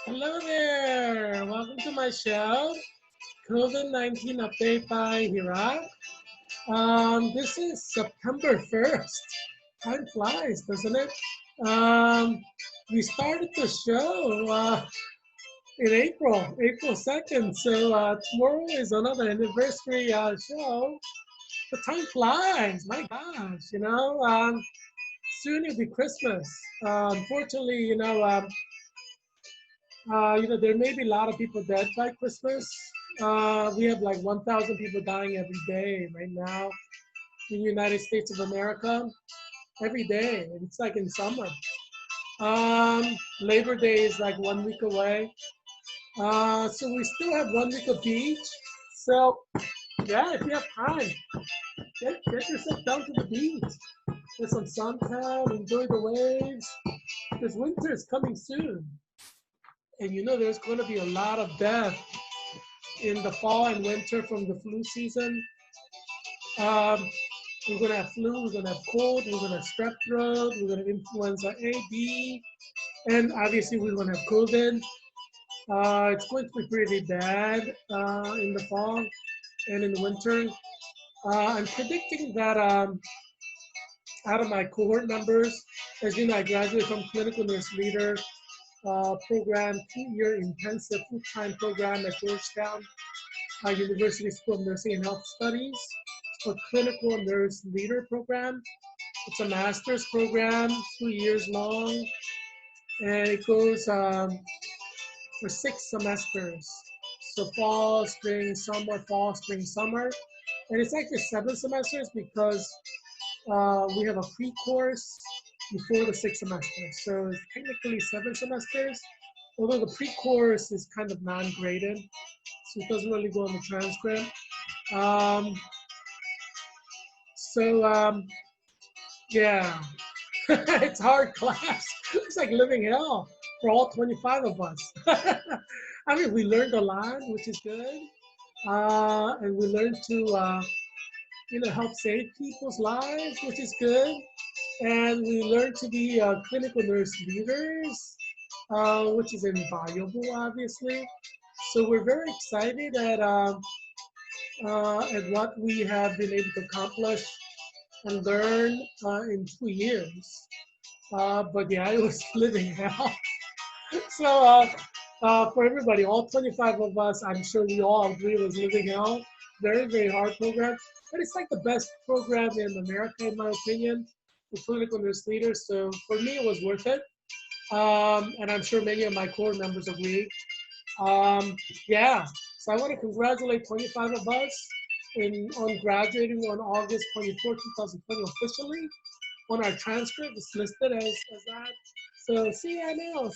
Hello there. Welcome to my show, COVID-19 update by Heerak. This is September 1st. Time flies, doesn't it? Um, we started the show in April 2nd. So tomorrow is another anniversary show. The time flies. My gosh, soon it'll be Christmas. Unfortunately, there may be a lot of people dead by Christmas. We have like 1,000 people dying every day right now in the United States of America. Every day. It's like in summer. Labor Day is like 1 week away. So we still have 1 week of beach. So yeah, if you have time, get yourself down to the beach. Get some suntan, enjoy the waves. Because winter is coming soon. And there's going to be a lot of death in the fall and winter from the flu season. Um, we're going to have flu, we're going to have cold, we're going to have strep throat, we're going to have influenza A, B, and obviously we're going to have COVID. It's going to be pretty bad in the fall and in the winter. I'm predicting that out of my cohort members, as you know, I graduated from clinical nurse leader program, 2-year intensive full-time program at Georgetown University School of Nursing and Health Studies. It's called Clinical Nurse Leader Program. It's a master's program, 2 years long, and it goes for 6 semesters. So fall, spring, summer. And it's actually 7 semesters because we have a pre-course before the 6 semesters. So it's technically 7 semesters, although the pre-course is kind of non-graded, so it doesn't really go on the transcript. Yeah, it's hard class. It's like living hell for all 25 of us. I mean, we learned a lot, which is good. And we learned to, help save people's lives, which is good. And we learned to be clinical nurse leaders, which is invaluable, obviously. So we're very excited at what we have been able to accomplish and learn in 2 years. But yeah, it was living hell. So for everybody, all 25 of us, I'm sure we all agree it was living hell. Very, very hard program. But it's like the best program in America, in my opinion, for clinical nurse leaders. So for me, it was worth it. And I'm sure many of my core members agree. Yeah, so I want to congratulate 25 of us on graduating on August 24, 2020 officially. On our transcript, it's listed as that. So CNL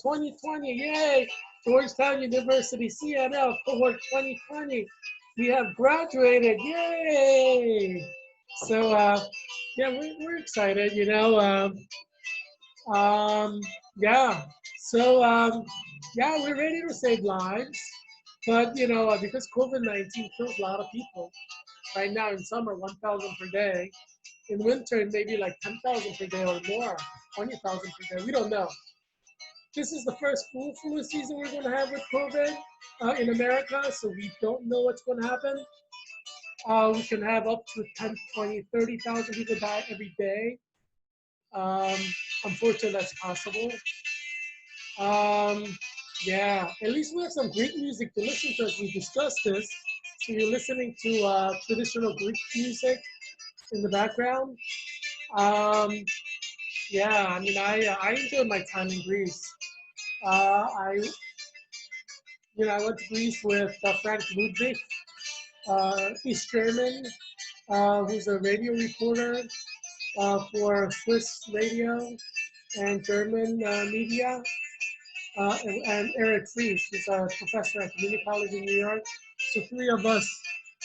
2020, yay! Georgetown University CNL cohort 2020. We have graduated, yay! So yeah, we're excited, yeah. So yeah, we're ready to save lives, but because COVID-19 kills a lot of people. Right now in summer, 1,000 per day. In winter, it may be like 10,000 per day or more, 20,000 per day. We don't know. This is the first full flu season we're going to have with COVID in America, so we don't know what's going to happen. We can have up to 10, 20, 30,000 people die every day. Um, Unfortunately, that's possible. Um, yeah, at least we have some Greek music to listen to as we discuss this. So you're listening to traditional Greek music in the background. Um, yeah, I mean, I enjoyed my time in Greece. I went to Greece with Frank Ludwig, East German, who's a radio reporter for Swiss radio and German media, and Eric Fries, who's a professor at Community College in New York. So 3 of us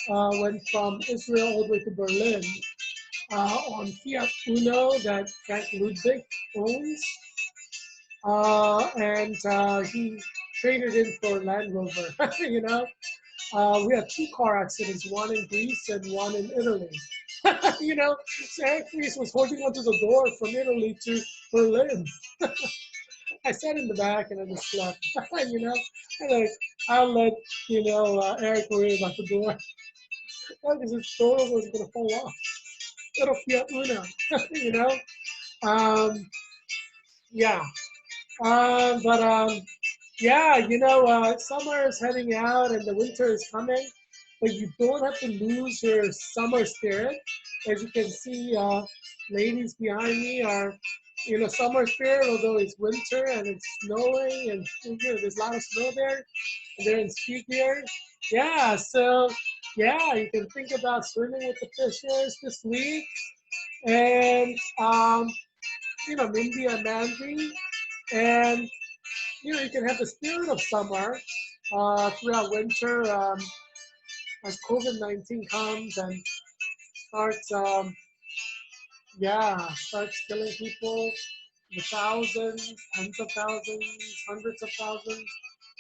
went from Israel all the way to Berlin on Fiat Uno that Frank Ludwig owns. And he traded in for Land Rover, we had 2 car accidents, one in Greece and one in Italy. So Eric Fries was holding onto the door from Italy to Berlin. I sat in the back and I just slept. You know, and like I'll let Eric worry about the door because his door was gonna fall off. Little Fiat Uno, you know. Um, yeah, but yeah, summer is heading out and the winter is coming, but you don't have to lose your summer spirit. As you can see, ladies behind me are, summer spirit, although it's winter and it's snowing and there's a lot of snow there. And they're in ski gear. Yeah, so yeah, you can think about swimming with the fishes this week. And, Mindy and Mandy. And you can have the spirit of summer throughout winter as COVID-19 comes and starts, starts killing people, the thousands, tens of thousands, hundreds of thousands,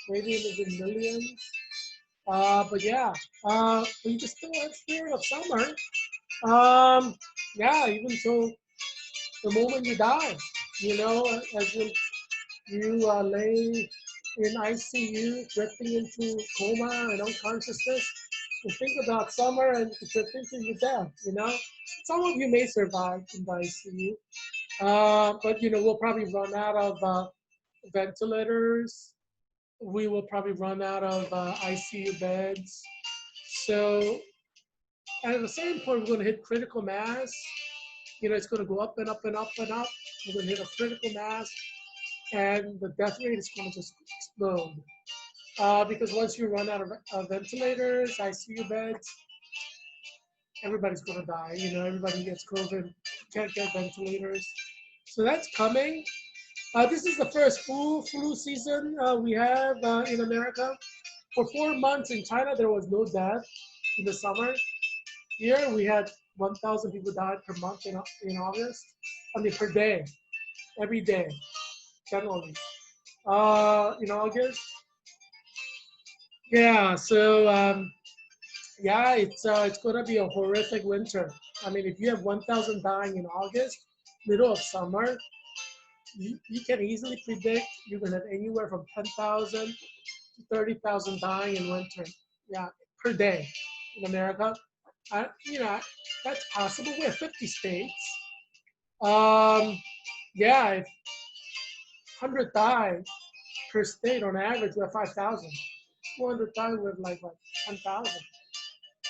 maybe even millions. But yeah, we just still have spirit of summer. Even till the moment you die, as you lay in ICU, drifting into coma and unconsciousness. You think about summer and you're thinking your death, Some of you may survive in the ICU, but, we'll probably run out of ventilators. We will probably run out of ICU beds. So at a certain point, we're going to hit critical mass. It's going to go up and up and up and up. We're going to hit a critical mass, and the death rate is going to just explode. Because once you run out of ventilators, ICU beds, everybody's going to die. Everybody gets COVID, can't get ventilators. So that's coming. This is the first flu season we have in America. For 4 months in China, there was no death in the summer. Here, we had 1,000 people died per month in August. Per day, every day, generally. In August. Yeah, so it's going to be a horrific winter. If you have 1,000 dying in August, middle of summer, you can easily predict you're going to have anywhere from 10,000 to 30,000 dying in winter. Yeah, per day in America. That's possible. We have 50 states. If 100 die per state on average, we have 5,000. 200 die with like 10,000.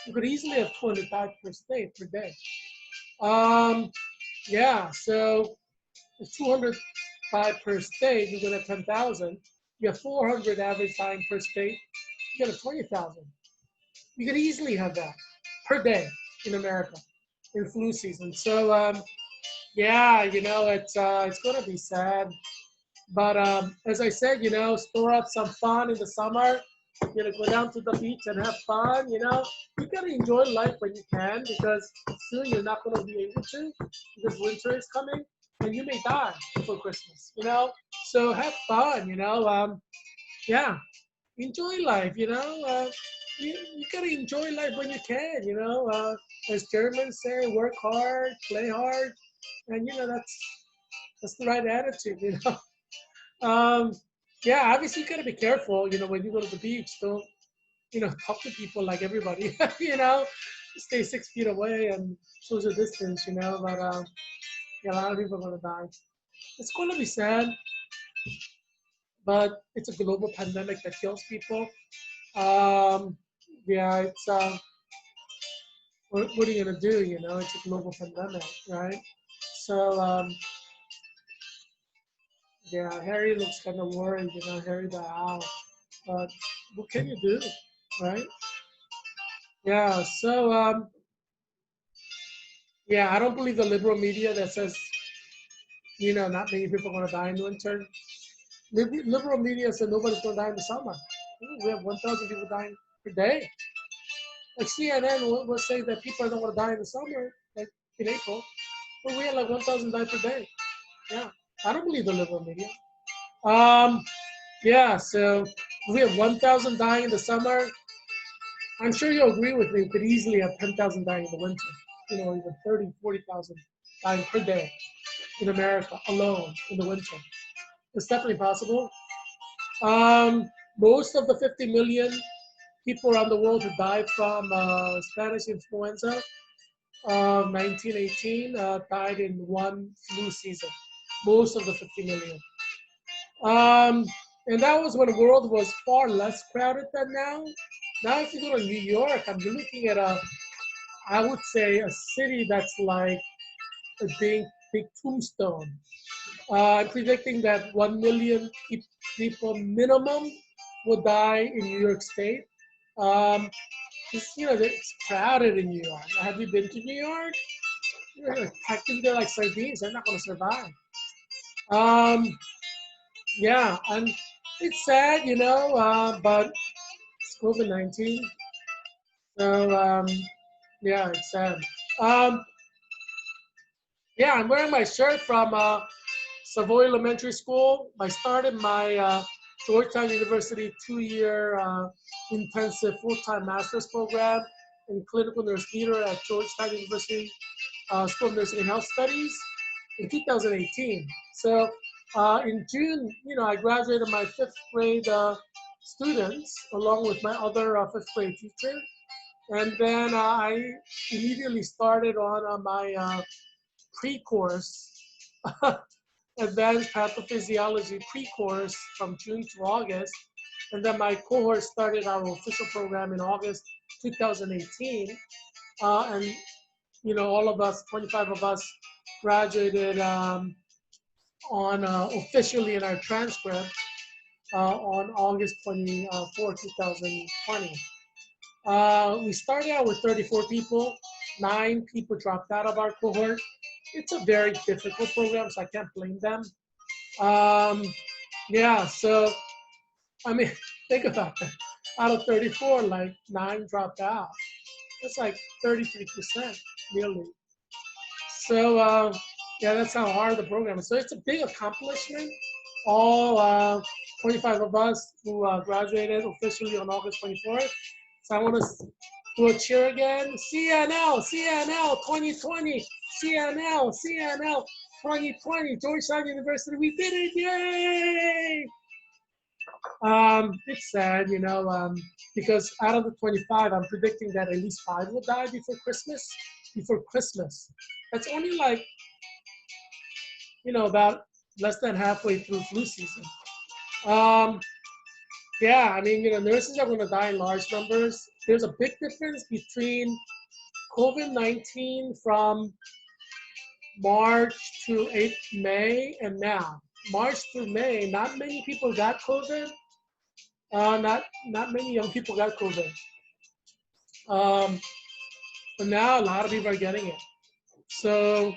You could easily have 200 die per state per day. So if 200 die per state, you're going to have 10,000. You have 400 average dying per state, you get a 20,000. You could easily have that per day in America in flu season. So it's going to be sad. But as I said, store up some fun in the summer. Go down to the beach and have fun. You got to enjoy life when you can, because soon you're not going to be able to, because winter is coming and you may die before Christmas. So have fun. Enjoy life. You got to enjoy life when you can. As Germans say, work hard, play hard, and that's the right attitude. Obviously you gotta be careful, when you go to the beach, don't, talk to people like everybody, stay 6 feet away and social distance, but a lot of people are gonna die. It's gonna be sad, but it's a global pandemic that kills people. It's, what are you gonna do, it's a global pandemic, right? So, Harry looks kind of worried, Harry the owl. But what can you do, right? Yeah, so, I don't believe the liberal media that says, not many people are going to die in the winter. Liberal media said nobody's going to die in the summer. We have 1,000 people dying per day. Like CNN will say that people are not going to die in the summer, like in April, but we had like 1,000 die per day. Yeah, I don't believe the liberal media. So we have 1,000 dying in the summer. I'm sure you'll agree with me, we could easily have 10,000 dying in the winter, even 30, 40,000 dying per day in America alone in the winter. It's definitely possible. Most of the 50 million people around the world who died from Spanish influenza of 1918 died in one flu season. Most of the 50 million. And that was when the world was far less crowded than now. Now, if you go to New York, I'm looking at I would say a city that's like a big tombstone. I'm predicting that 1 million people minimum will die in New York State. It's crowded in New York. Have you been to New York? You're packing there like sardines. They're not going to survive. Yeah, and it's sad, but it's COVID-19. So, yeah, it's sad. Um, yeah, I'm wearing my shirt from Savoy Elementary School. I started my Georgetown University 2-year intensive full-time master's program in clinical nurse leader at Georgetown University School of Nursing and Health Studies in 2018. So in June, I graduated my 5th grade students along with my other 5th grade teacher. And then I immediately started on my pre-course, advanced pathophysiology pre-course from June to August. And then my cohort started our official program in August 2018. And all of us, 25 of us, graduated on officially in our transcript on August 24, 2020. We started out with 34 people. 9 people dropped out of our cohort. It's a very difficult program, so I can't blame them. Yeah, so, I mean, think about that. Out of 34, like 9 dropped out. That's like 33%, nearly. So, yeah, that's how hard the program is. So it's a big accomplishment. All 25 of us who graduated officially on August 24th. So I want to do a cheer again. CNL, CNL 2020, CNL, CNL 2020, Georgetown University, we did it, yay! It's sad, because out of the 25, I'm predicting that at least 5 will die before Christmas. Before Christmas. That's only like, about less than halfway through flu season. Yeah, I mean, nurses are going to die in large numbers. There's a big difference between COVID-19 from March to May and now. March through May, not many people got COVID. Not many young people got COVID. But now a lot of people are getting it. So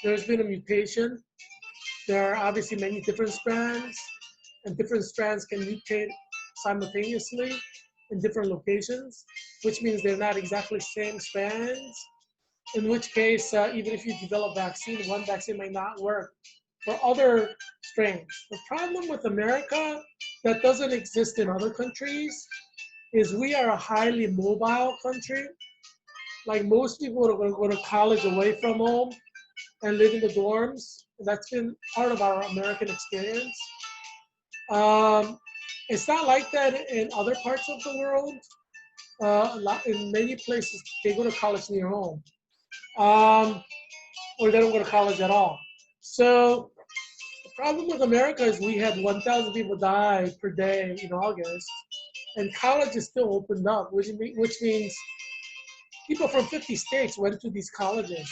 there's been a mutation. There are obviously many different strands, and different strands can mutate simultaneously in different locations, which means they're not exactly the same strands, in which case, even if you develop a vaccine, one vaccine may not work for other strains. The problem with America that doesn't exist in other countries is we are a highly mobile country. Like most people are going to go to college away from home and live in the dorms. That's been part of our American experience. It's not like that in other parts of the world. In many places, they go to college near home. Or they don't go to college at all. So the problem with America is we had 1,000 people die per day in August, and college is still opened up, which means people from 50 states went to these colleges,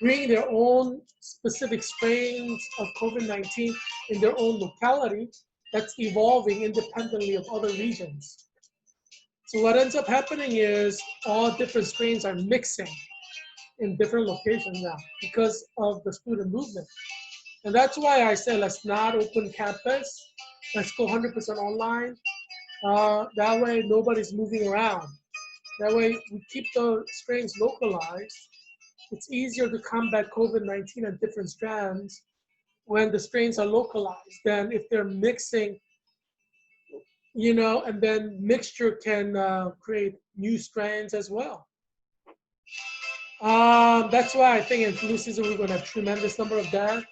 bringing their own specific strains of COVID-19 in their own locality that's evolving independently of other regions. So what ends up happening is all different strains are mixing in different locations now because of the student movement. And that's why I say let's not open campus. Let's go 100% online. That way nobody's moving around. That way we keep the strains localized. It's easier to combat COVID-19 and different strands when the strains are localized than if they're mixing, and then mixture can create new strains as well. That's why I think in flu season we're going to have tremendous number of deaths.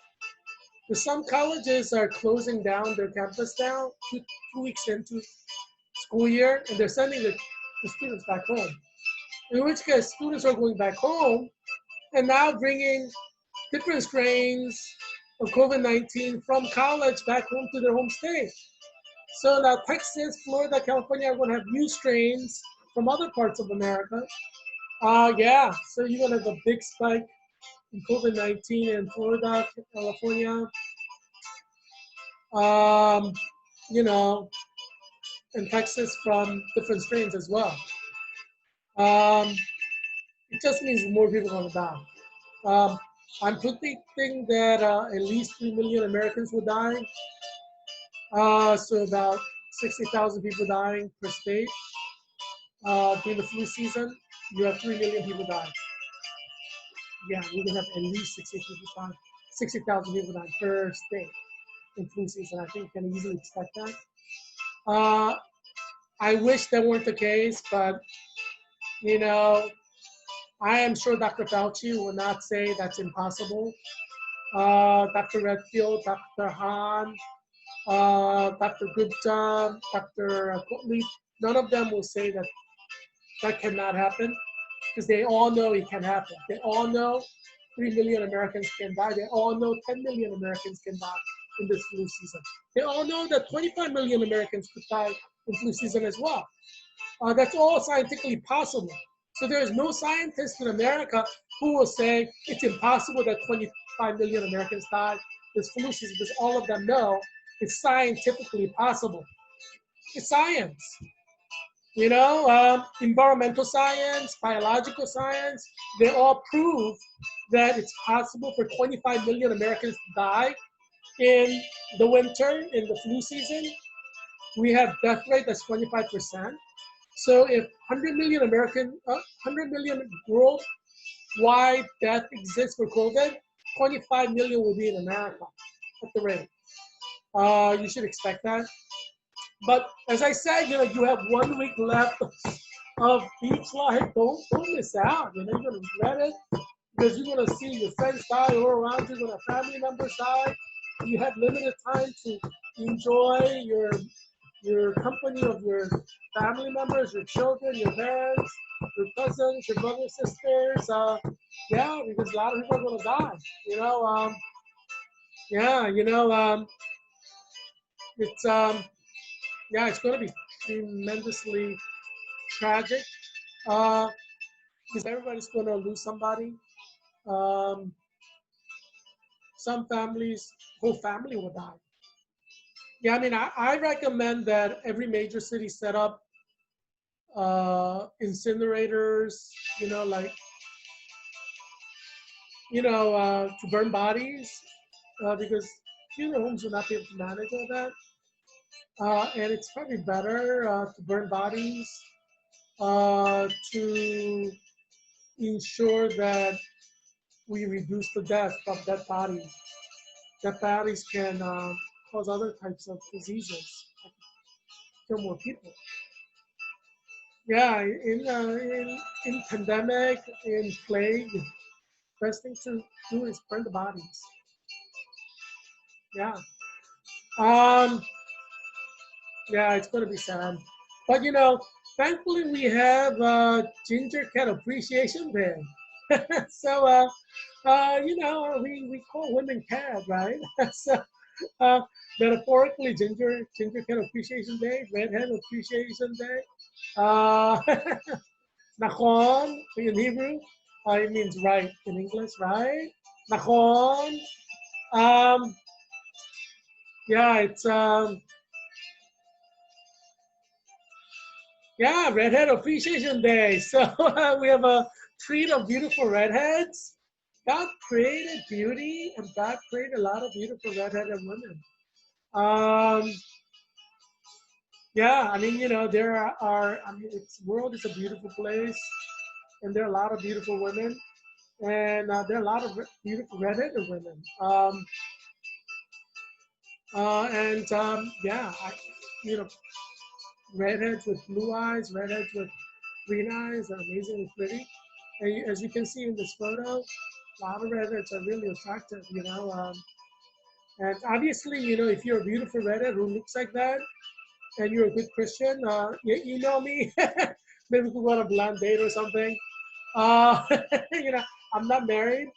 So some colleges are closing down their campus now, two weeks into school year, and they're sending the students back home. In which case, students are going back home and now bringing different strains of COVID-19 from college back home to their home state. So now Texas, Florida, California are going to have new strains from other parts of America. Yeah, so you're going to have a big spike in COVID-19 in Florida, California, you know, and Texas from different strains as well. It just means more people are going to die. I'm predicting that at least 3 million Americans will die. So about 60,000 people dying per state. During the flu season, you have 3 million people dying. Yeah, we're going to have at least 60,000 people dying per state in flu season. I think you can easily expect that. I wish that weren't the case, but, you know, I am sure Dr. Fauci will not say that's impossible. Dr. Redfield, Dr. Hahn, Dr. Gupta, Dr. Cotley, none of them will say that that cannot happen because they all know it can happen. They all know 3 million Americans can die. They all know 10 million Americans can die in this flu season. They all know that 25 million Americans could die in flu season as well. That's all scientifically possible. So there is no scientist in America who will say it's impossible that 25 million Americans die this flu season because all of them know it's scientifically possible. It's science. You know, environmental science, biological science, they all prove that it's possible for 25 million Americans to die in the winter, in the flu season. We have death rate that's 25%. So if 100 million 100 million worldwide death exists for COVID, 25 million will be in America at the rate. You should expect that. But as I said, you know, you have 1 week left of beach life. Don't miss out. You know, you're gonna regret it because you're gonna see your friends die all around you. You're gonna have family members die. You have limited time to enjoy your company of your family members, your children, your parents, your cousins, your brothers, sisters. Yeah, because a lot of people are gonna die. You know, yeah, you know, it's yeah, it's going to be tremendously tragic because everybody's going to lose somebody. Some families, whole family will die. Yeah, I mean, I recommend that every major city set up incinerators, you know, like, you know, to burn bodies because funeral homes will not be able to manage all that. And it's probably better to burn bodies to ensure that we reduce the death from dead bodies. Dead bodies can cause other types of diseases, kill more people. Yeah, in pandemic, in plague, best thing to do is burn the bodies. Yeah. Um, yeah, it's gonna be sad. But you know, thankfully we have Ginger Cat Appreciation Day. So you know, we call women cat, right? So metaphorically, Ginger Cat Appreciation Day, Redhead Appreciation Day. Uh, Nachon in Hebrew, it means right in English, right? Nachon. Um, yeah, it's yeah, Redhead Appreciation Day. So we have a treat of beautiful redheads. God created beauty, and God created a lot of beautiful redheaded women. Um, yeah, I mean, you know, there are, I mean, it's world is a beautiful place, and there are a lot of beautiful women, and there are a lot of beautiful redheaded women. Yeah, you know, redheads with blue eyes, redheads with green eyes are amazingly pretty. And as you can see in this photo, a lot of redheads are really attractive, you know. And obviously, you know, if you're a beautiful redhead who looks like that and you're a good Christian, email me. Maybe we could go on a blind date or something. Uh, you know, I'm not married.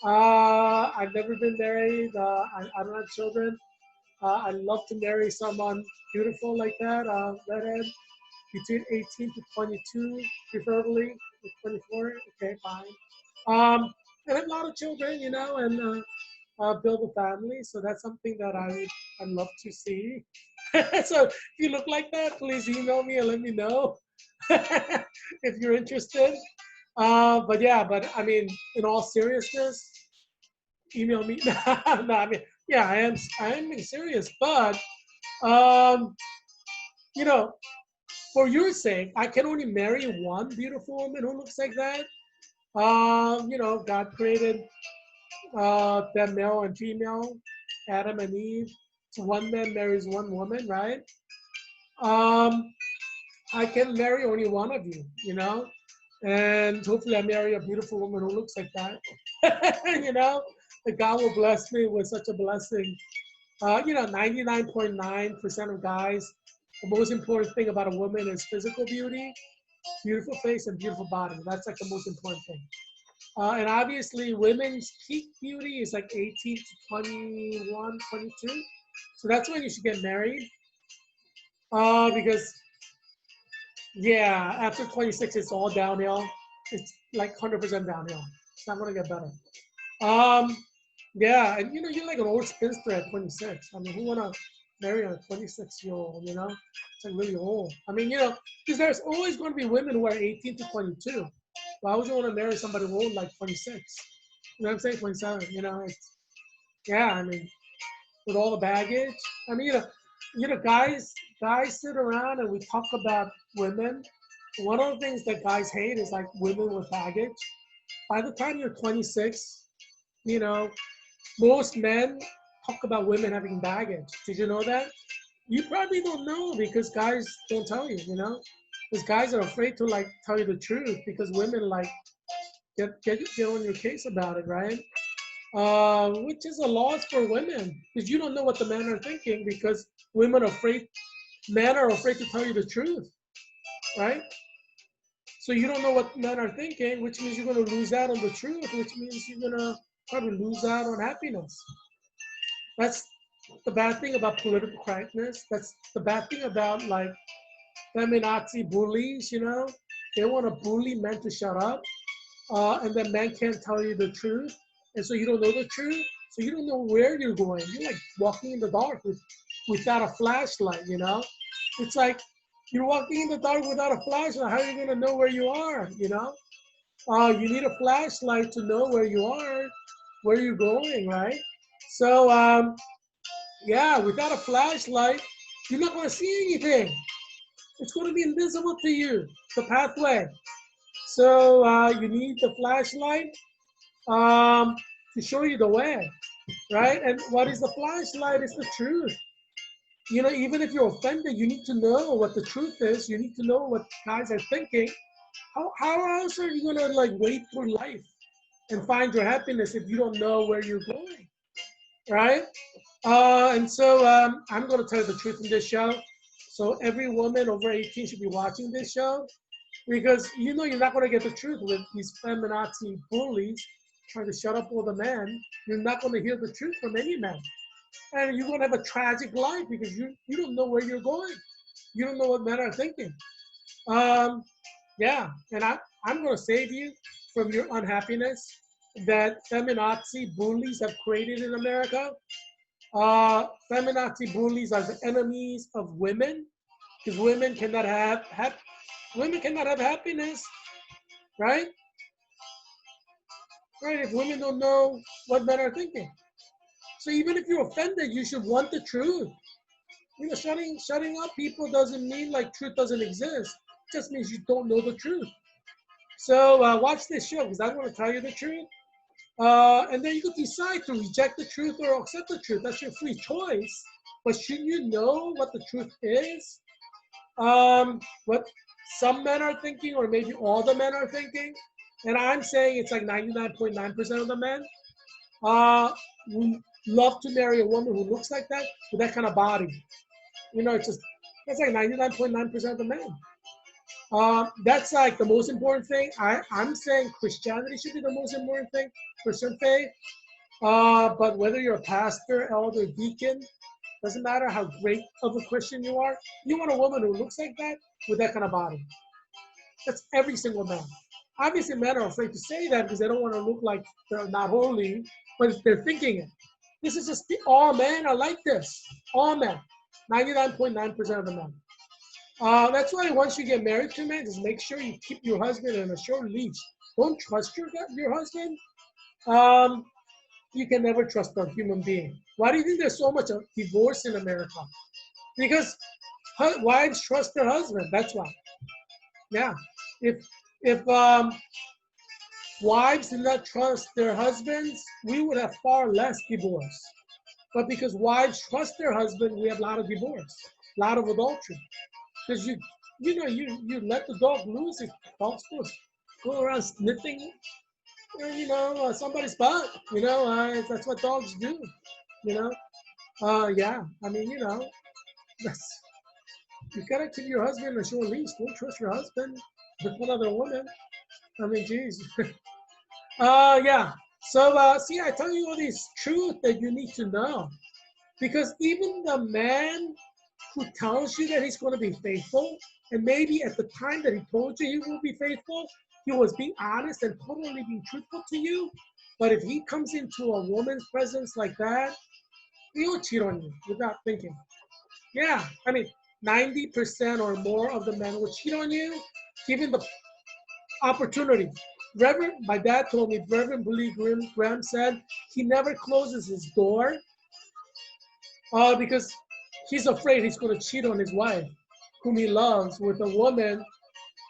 I've never been married. I don't have children. I'd love to marry someone beautiful like that, redhead, between 18 to 22, preferably 24. Okay, fine. And have a lot of children, you know, and build a family. So that's something that I'd love to see. So if you look like that, please email me and let me know if you're interested. But yeah, but I mean, in all seriousness, email me. No, I mean, yeah, I am being serious, but um, you know, for your sake, I can only marry one beautiful woman who looks like that. You know, God created them male and female, Adam and Eve. So one man marries one woman, right? Um, I can marry only one of you, you know, and hopefully I marry a beautiful woman who looks like that. You know, that God will bless me with such a blessing. You know, 99.9% of guys, the most important thing about a woman is physical beauty, beautiful face, and beautiful body. That's like the most important thing. And obviously, women's peak beauty is like 18 to 21, 22. So that's when you should get married. Because, yeah, after 26, it's all downhill. It's like 100% downhill. It's not going to get better. Um, yeah, and you know, you're like an old spinster at 26. I mean, who want to marry a 26-year-old, you know? It's like really old. I mean, you know, because there's always going to be women who are 18 to 22. Why would you want to marry somebody old like 26? You know what I'm saying? 27, you know, it's, yeah, I mean, with all the baggage. I mean, guys sit around and we talk about women. One of the things that guys hate is like women with baggage. By the time you're 26, you know, most men talk about women having baggage. Did you know that? You probably don't know because guys don't tell you, you know? Because guys are afraid to like tell you the truth because women like get on your case about it, right? Which is a loss for women because you don't know what the men are thinking because women are afraid, men are afraid to tell you the truth, right? So you don't know what men are thinking, which means you're going to lose out on the truth, which means you're going to probably lose out on happiness. That's the bad thing about political correctness. That's the bad thing about like feminazi bullies, you know? They want to bully men to shut up, and then men can't tell you the truth. And so you don't know the truth. So you don't know where you're going. You're like walking in the dark without a flashlight, you know? It's like you're walking in the dark without a flashlight. How are you going to know where you are, you know? You need a flashlight to know where you are, where you're going, right? So, yeah, without a flashlight, you're not going to see anything. It's going to be invisible to you, the pathway. So you need the flashlight to show you the way, right? And what is the flashlight? It's the truth. You know, even if you're offended, you need to know what the truth is. You need to know what guys are thinking. How else are you going to like wait through life and find your happiness if you don't know where you're going, right? And so I'm going to tell you the truth in this show. So every woman over 18 should be watching this show because you know you're not going to get the truth with these feminazi bullies trying to shut up all the men. You're not going to hear the truth from any man. And you're going to have a tragic life because you don't know where you're going. You don't know what men are thinking. Um, yeah, and I'm going to save you from your unhappiness that feminazi bullies have created in America. Feminazi bullies are the enemies of women because women cannot have happiness, right? Right? If women don't know what men are thinking, so even if you're offended, you should want the truth. You know, shutting up people doesn't mean like truth doesn't exist. It just means you don't know the truth. So watch this show because I'm going to tell you the truth. And then you can decide to reject the truth or accept the truth. That's your free choice. But should you know what the truth is? What some men are thinking, or maybe all the men are thinking. And I'm saying it's like 99.9% of the men. Uh, love to marry a woman who looks like that with that kind of body. It's just that's like 99.9% of the men. That's like the most important thing. I'm saying Christianity should be the most important thing, Christian faith. But whether you're a pastor, elder, deacon, doesn't matter how great of a Christian you are. You want a woman who looks like that with that kind of body. That's every single man. Obviously, men are afraid to say that because they don't want to look like they're not holy, but they're thinking it. This is just all men are like this. All men. 99.9% of the men. That's why once you get married to a man, just make sure you keep your husband in a short leash. Don't trust your husband. You can never trust a human being. Why do you think there's so much of divorce in America? Because wives trust their husband. That's why. Yeah. If wives did not trust their husbands, we would have far less divorce. But because wives trust their husband, we have a lot of divorce, a lot of adultery. Because you let the dog loose, if the dog's supposed to go around sniffing, somebody's butt. That's what dogs do. You yeah. I mean, that's you gotta keep your husband in a short leash. Don't trust your husband with another woman. I mean, geez. Yeah. So, see, I tell you all these truths that you need to know. Because even the man who tells you that he's going to be faithful, and maybe at the time that he told you he will be faithful, he was being honest and totally being truthful to you. But if he comes into a woman's presence like that, he will cheat on you without thinking. Yeah, I mean, 90% or more of the men will cheat on you, given the opportunity. My dad told me, Reverend Billy Graham said he never closes his door because he's afraid he's going to cheat on his wife, whom he loves, with a woman,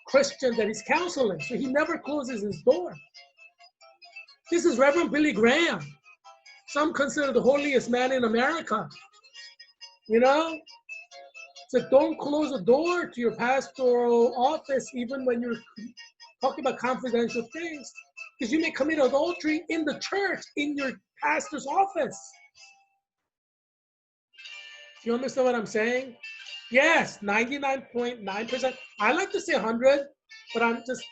Christian, that he's counseling. So he never closes his door. This is Reverend Billy Graham. Some consider the holiest man in America. So don't close the door to your pastoral office even when you're talking about confidential things, because you may commit adultery in the church, in your pastor's office. Do you understand what I'm saying? Yes, 99.9%. I like to say 100, but I'm just,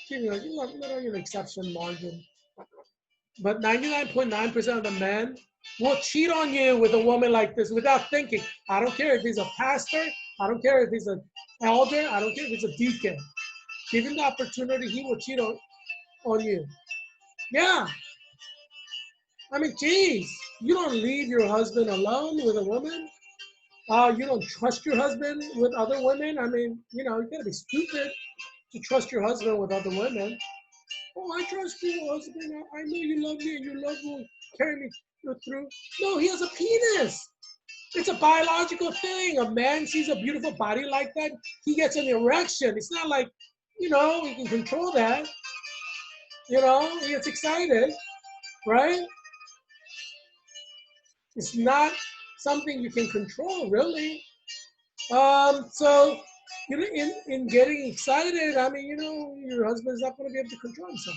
giving a little exception margin. But 99.9% of the men will cheat on you with a woman like this without thinking. I don't care if he's a pastor. I don't care if he's an elder. I don't care if he's a deacon. Given the opportunity, he will cheat on you. Yeah. I mean, geez, you don't leave your husband alone with a woman. You don't trust your husband with other women. I mean, you gotta be stupid to trust your husband with other women. Oh, I trust you, husband. I know you love me and you love me, carry me through. No, he has a penis. It's a biological thing. A man sees a beautiful body like that, he gets an erection. It's not like, he can control that. He gets excited, right? It's not something you can control, really. So, in getting excited, I mean, your husband's not going to be able to control himself.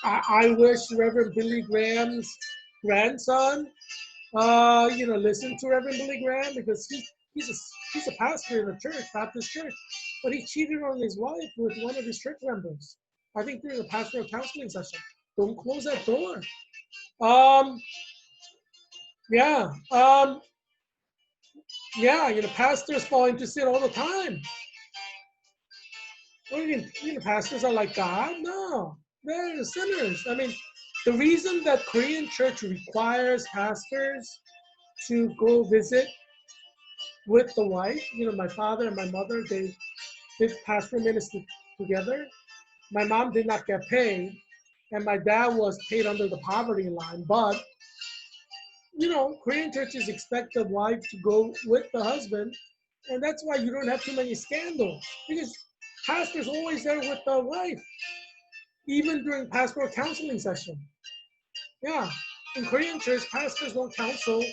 I wish Reverend Billy Graham's grandson, listened to Reverend Billy Graham, because he's a pastor in a church, Baptist church, but he cheated on his wife with one of his church members. I think during a pastoral counseling session. Don't close that door. Yeah. Yeah, pastors fall into sin all the time. What do you mean, pastors are like God? No, they're sinners. I mean, the reason that Korean church requires pastors to go visit with the wife, my father and my mother, they did pastoral ministry together. My mom did not get paid, and my dad was paid under the poverty line, but Korean churches expect the wife to go with the husband, and that's why you don't have too many scandals, because pastor's always there with the wife, even during pastoral counseling session. Yeah, in Korean church, pastors don't counsel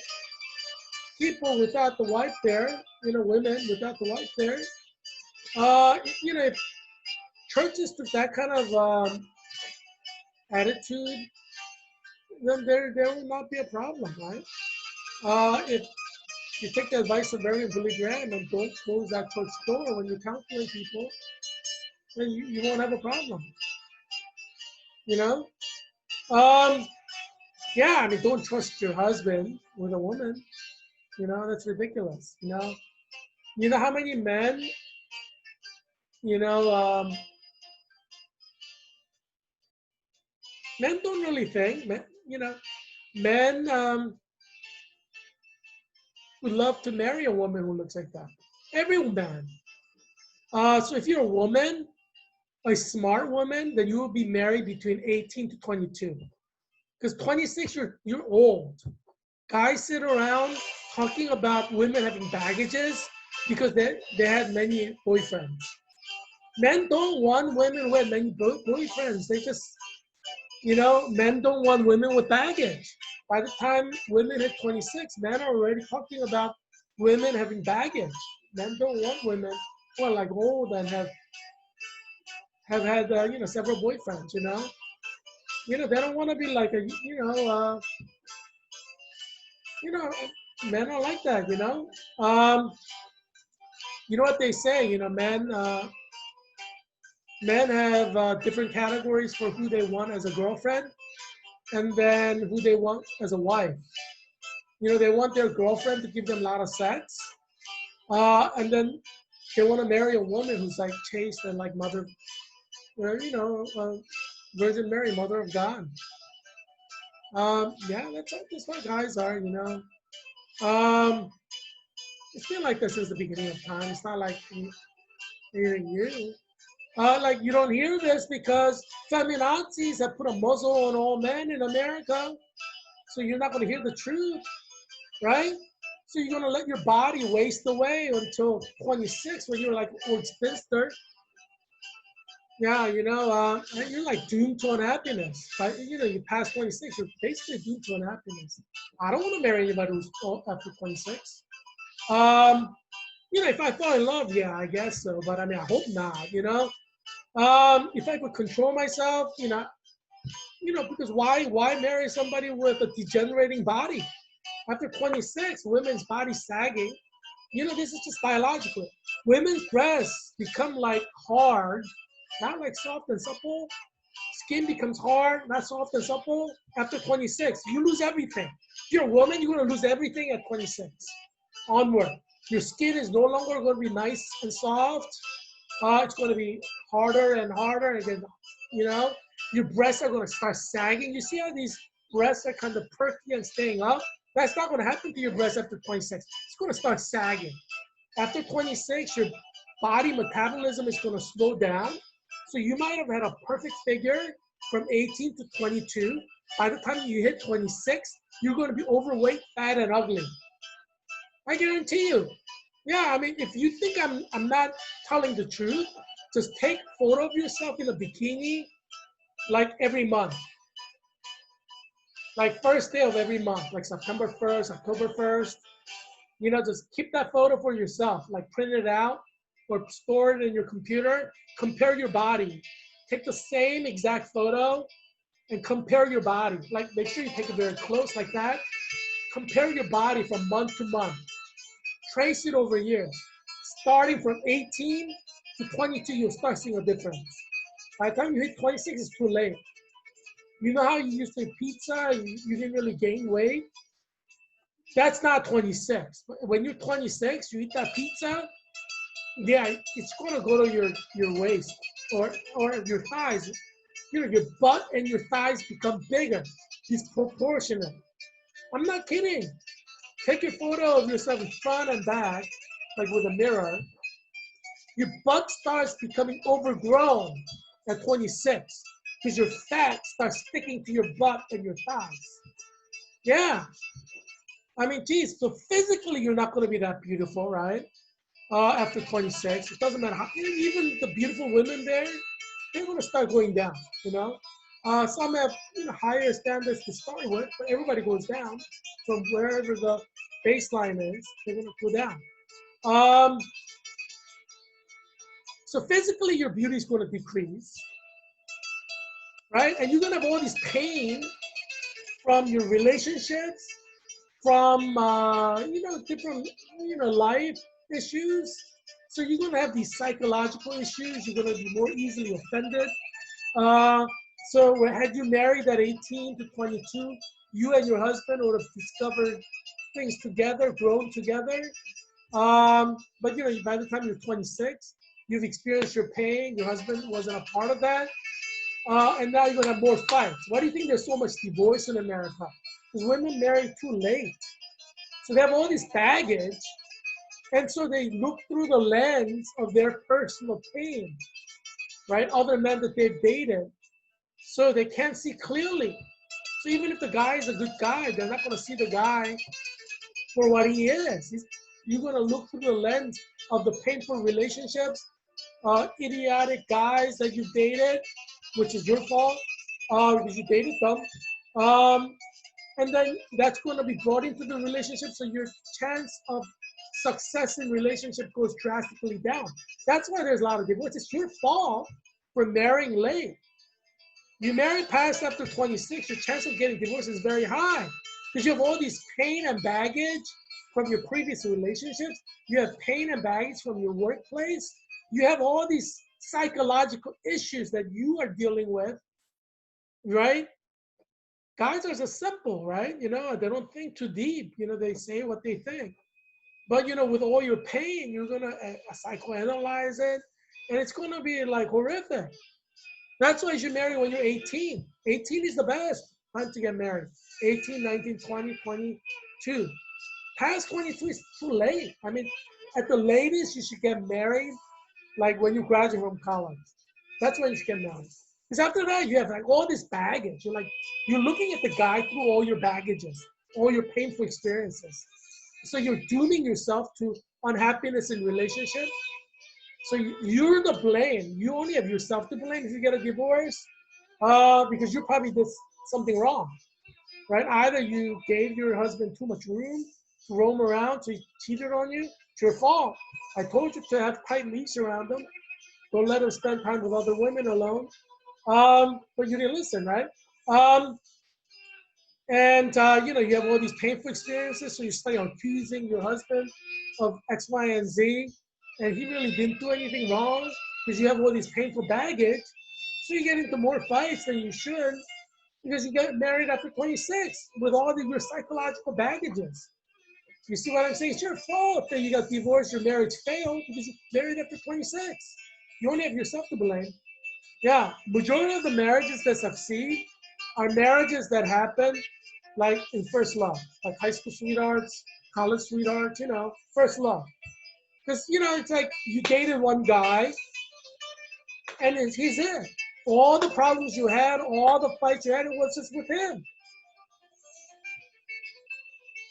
people without the wife there, women without the wife there. If churches took that kind of attitude, then there will not be a problem, right? If you take the advice of Mary and Billy Graham and don't close that church door when you're counseling people, then you won't have a problem, you know? Um, yeah, I mean, don't trust your husband with a woman, that's ridiculous, You know how many men, you know, um, men don't really think, men would love to marry a woman who looks like that. Every man. So if you're a woman, a smart woman, then you will be married between 18 to 22. Because 26, you're old. Guys sit around talking about women having baggages because they had many boyfriends. Men don't want women who have many boyfriends. They just, men don't want women with baggage. By the time women hit 26, men are already talking about women having baggage. Men don't want women who are like old and have had several boyfriends. They don't want to be like you know men are like that. You know what they say. Men have different categories for who they want as a girlfriend, and then who they want as a wife. They want their girlfriend to give them a lot of sex, and then they want to marry a woman who's like chaste and like mother, Virgin Mary, Mother of God. Yeah, that's what guys are. It's been like this since the beginning of time. It's not like hearing you. Like you don't hear this because feminazis have put a muzzle on all men in America. So you're not going to hear the truth, right? So you're going to let your body waste away until 26 when you're like old spinster. Yeah, you're like doomed to unhappiness. But you pass 26, you're basically doomed to unhappiness. I don't want to marry anybody who's after 26. If I fall in love, yeah, I guess so. But I mean, I hope not. If I could control myself, because why marry somebody with a degenerating body? After 26, women's body sagging. This is just biological. Women's breasts become like hard, not like soft and supple. Skin becomes hard, not soft and supple. After 26, you lose everything. If you're a woman, you're going to lose everything at 26. Onward. Your skin is no longer going to be nice and soft. It's going to be harder and harder. And then, your breasts are going to start sagging. You see how these breasts are kind of perky and staying up? That's not going to happen to your breasts after 26. It's going to start sagging. After 26, your body metabolism is going to slow down. So you might have had a perfect figure from 18 to 22. By the time you hit 26, you're going to be overweight, fat, and ugly. I guarantee you. Yeah, I mean, if you think I'm not telling the truth, just take a photo of yourself in a bikini like every month. Like first day of every month, like September 1st, October 1st. Just keep that photo for yourself, like print it out or store it in your computer. Compare your body. Take the same exact photo and compare your body. Like make sure you take it very close like that. Compare your body from month to month. Trace it over years. Starting from 18 to 22, you'll start seeing a difference. By the time you hit 26, it's too late. You know how you used to eat pizza, you didn't really gain weight? That's not 26. When you're 26, you eat that pizza, yeah, it's going to go to your waist or your thighs. Your butt and your thighs become bigger. It's proportionate. I'm not kidding. Take a photo of yourself in front and back, like with a mirror. Your butt starts becoming overgrown at 26 because your fat starts sticking to your butt and your thighs. Yeah. I mean, geez, so physically you're not going to be that beautiful, right? After 26. It doesn't matter how, even the beautiful women there, they're going to start going down, Some have higher standards to start with, but everybody goes down from wherever the baseline is. They're going to go down. So physically, your beauty is going to decrease. right? And you're gonna have all this pain from your relationships, from different life issues. So you're gonna have these psychological issues. You're gonna be more easily offended. Uh, so had you married at 18 to 22, you and your husband would have discovered things together, grown together. But by the time you're 26, you've experienced your pain. Your husband wasn't a part of that. And now you're gonna have more fights. Why do you think there's so much divorce in America? Because women marry too late. So they have all this baggage, and so they look through the lens of their personal pain, right? Other men that they've dated. So they can't see clearly. So even if the guy is a good guy, they're not gonna see the guy for what he is. You're gonna look through the lens of the painful relationships, idiotic guys that you dated, which is your fault, because you dated them. And then that's going to be brought into the relationship, so your chance of success in relationship goes drastically down. That's why there's a lot of divorce. It's your fault for marrying late. You marry past after 26, your chance of getting divorced is very high because you have all these pain and baggage from your previous relationships. You have pain and baggage from your workplace. You have all these psychological issues that you are dealing with, right? Guys are so simple, right? They don't think too deep. They say what they think. But, with all your pain, you're going to psychoanalyze it, and it's going to be like horrific. That's why you should marry when you're 18. 18 is the best time to get married. 18, 19, 20, 22. Past 22 is too late. I mean, at the latest, you should get married like when you graduate from college. That's when you should get married. Because after that, you have like all this baggage. You're looking at the guy through all your baggages, all your painful experiences. So you're dooming yourself to unhappiness in relationship. So you're the blame. You only have yourself to blame if you get a divorce, because you probably did something wrong, right? Either you gave your husband too much room to roam around, so he cheated on you. It's your fault. I told you to have tight leash around him. Don't let him spend time with other women alone. But you didn't listen, right? Um, and you have all these painful experiences, so you start accusing your husband of X, Y, and Z, and he really didn't do anything wrong because you have all these painful baggage. So you get into more fights than you should because you get married after 26 with all of your psychological baggages. You see what I'm saying? It's your fault that you got divorced, your marriage failed because you married after 26. You only have yourself to blame. Yeah, majority of the marriages that succeed are marriages that happen like in first love, like high school sweethearts, college sweethearts, first love. Because, it's like you dated one guy and he's it. All the problems you had, all the fights you had, it was just with him.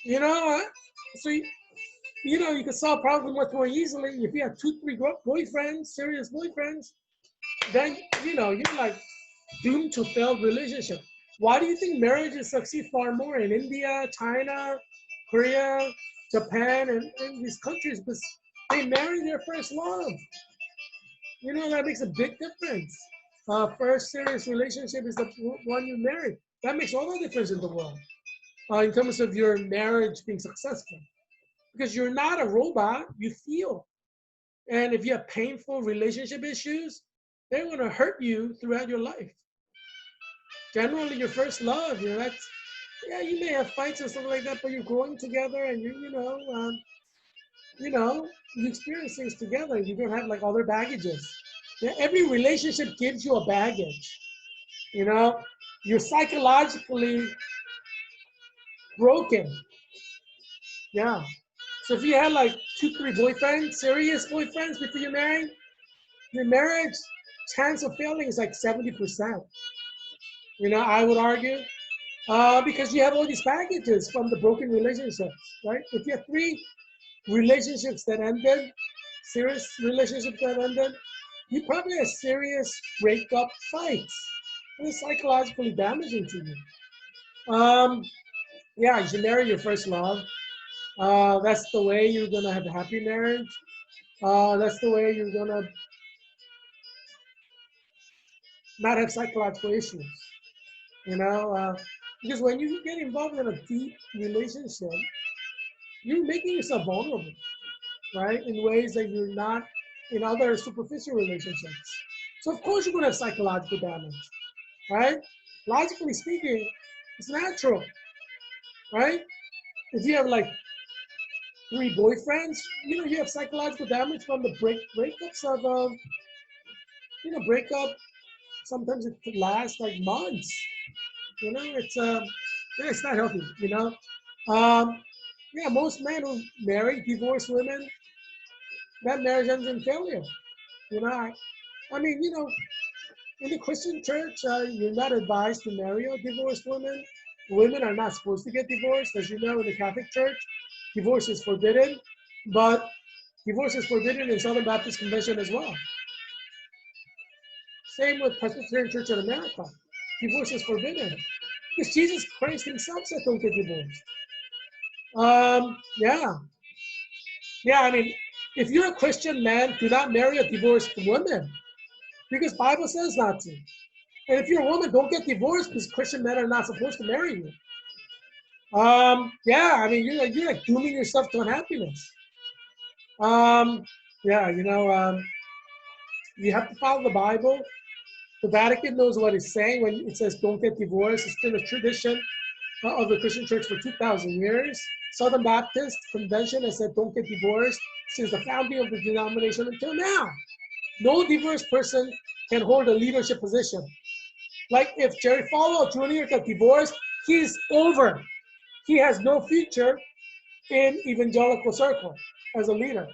You know, so, you can solve problems much more easily. If you have 2, 3 boyfriends, serious boyfriends, then, you're like doomed to failed relationship. Why do you think marriages succeed far more in India, China, Korea, Japan, and these countries? Because they marry their first love. That makes a big difference. First serious relationship is the one you marry. That makes all the difference in the world in terms of your marriage being successful. Because you're not a robot, you feel. And if you have painful relationship issues, they're going to hurt you throughout your life. Generally, your first love, you may have fights and stuff like that, but you're growing together and you experience things together. You don't have like other baggages. Yeah, every relationship gives you a baggage. You're psychologically broken. Yeah. So if you had like 2, 3 boyfriends, serious boyfriends before you married, your marriage chance of failing is like 70%. I would argue. Because you have all these packages from the broken relationships, right? If you have 3 relationships that ended, serious relationships that ended, you probably have serious breakup fights. It's psychologically damaging to you. Yeah, you should marry your first love. That's the way you're gonna have a happy marriage. That's the way you're gonna not have psychological issues. Because when you get involved in a deep relationship, you're making yourself vulnerable, right? In ways that you're not in other superficial relationships. So of course you're going to have psychological damage, right? Logically speaking, it's natural, right? If you have like 3 boyfriends, you have psychological damage from the breakups of, breakup. Sometimes it could last like months. It's not healthy. Um, yeah, most men who marry divorced women, that marriage ends in failure. You know, I mean, in the Christian church, you're not advised to marry a divorced woman. Women are not supposed to get divorced. As you know, in the Catholic Church, divorce is forbidden, but divorce is forbidden in Southern Baptist Convention as well. Same with Presbyterian Church in America. Divorce is forbidden. Because Jesus Christ himself said don't get divorced. Yeah. Yeah, I mean, if you're a Christian man, do not marry a divorced woman. Because Bible says not to. And if you're a woman, don't get divorced because Christian men are not supposed to marry you. Yeah, I mean, you're like dooming yourself to unhappiness. Yeah, you have to follow the Bible. The Vatican knows what it's saying when it says don't get divorced. It's been a tradition of the Christian church for 2,000 years. Southern Baptist Convention has said don't get divorced since the founding of the denomination until now. No divorced person can hold a leadership position. Like if Jerry Falwell Jr. got divorced, he's over. He has no future in evangelical circle as a leader.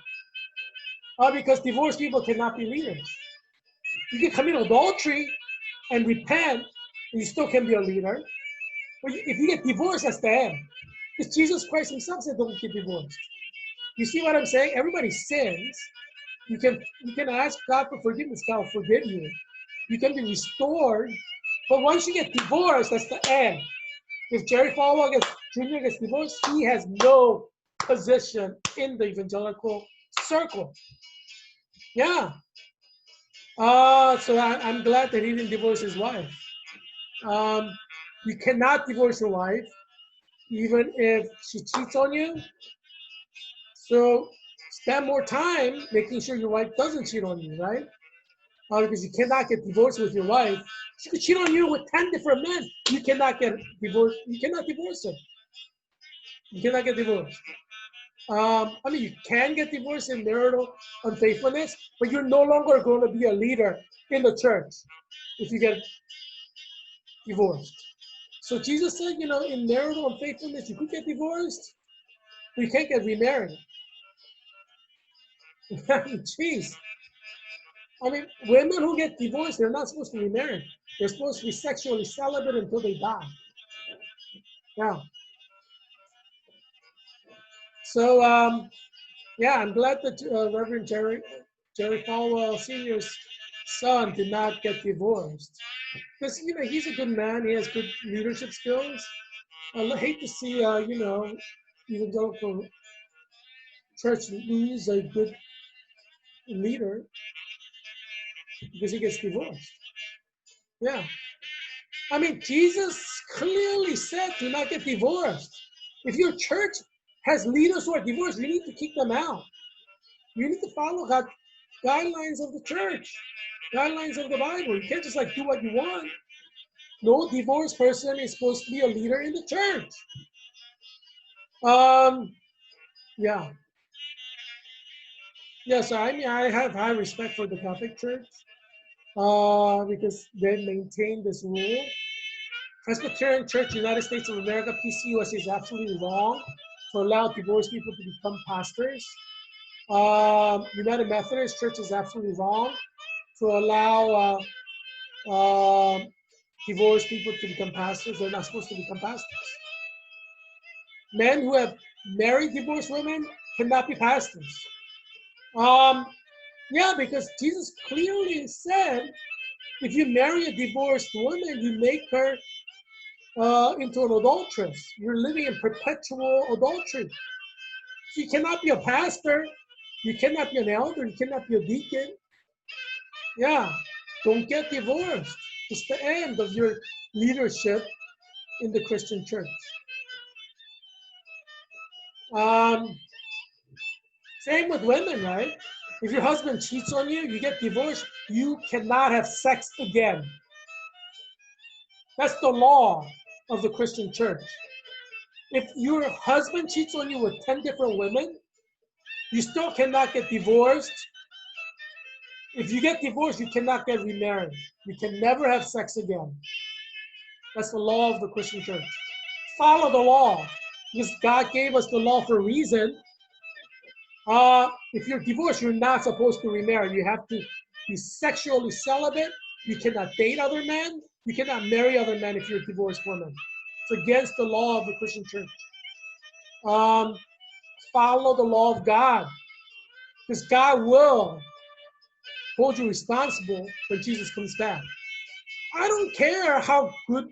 Because divorced people cannot be leaders. You can commit adultery and repent, and you still can be a leader. But if you get divorced, that's the end. Because Jesus Christ himself said don't get divorced. You see what I'm saying? Everybody sins. You can ask God for forgiveness. God will forgive you. You can be restored. But once you get divorced, that's the end. If Jerry Falwell Jr. gets divorced, he has no position in the evangelical circle. Yeah. So I'm glad that he didn't divorce his wife. You cannot divorce your wife, even if she cheats on you. So spend more time making sure your wife doesn't cheat on you, right? Because you cannot get divorced with your wife. She could cheat on you with 10 different men. You cannot get divorced. You cannot divorce her. You cannot get divorced. I mean, you can get divorced in marital unfaithfulness, but you're no longer going to be a leader in the church if you get divorced. So Jesus said, in marital unfaithfulness, you could get divorced, but you can't get remarried. Jeez. I mean, women who get divorced, they're not supposed to be married. They're supposed to be sexually celibate until they die. Yeah. So, yeah, I'm glad that Reverend Jerry Falwell Sr.'s son did not get divorced. Because, he's a good man. He has good leadership skills. I hate to see, evangelical church lose a good leader because he gets divorced. Yeah. I mean, Jesus clearly said do not get divorced. If your church has leaders who are divorced, you need to kick them out. You need to follow God's guidelines of the church, guidelines of the Bible. You can't just do what you want. No divorced person is supposed to be a leader in the church. Yeah. Yeah, so I mean, I have high respect for the Catholic Church because they maintain this rule. Presbyterian Church, United States of America, PCUS is absolutely wrong to allow divorced people to become pastors. United Methodist Church is absolutely wrong to allow divorced people to become pastors. They're not supposed to become pastors. Men who have married divorced women cannot be pastors. Yeah, because Jesus clearly said, if you marry a divorced woman, you make her into an adulteress. You're living in perpetual adultery. So you cannot be a pastor. You cannot be an elder. You cannot be a deacon. Yeah, don't get divorced. It's the end of your leadership in the Christian church. Same with women, right? If your husband cheats on you, you get divorced, you cannot have sex again. That's the law of the Christian church. If your husband cheats on you with 10 different women, you still cannot get divorced. If you get divorced, you cannot get remarried. You can never have sex again. That's the law of the Christian church. Follow the law, because God gave us the law for a reason. If you're divorced, you're not supposed to remarry. You have to be sexually celibate. You cannot date other men. You cannot marry other men if you're a divorced woman. It's against the law of the Christian church. Follow the law of God, because God will hold you responsible when Jesus comes back. I don't care how good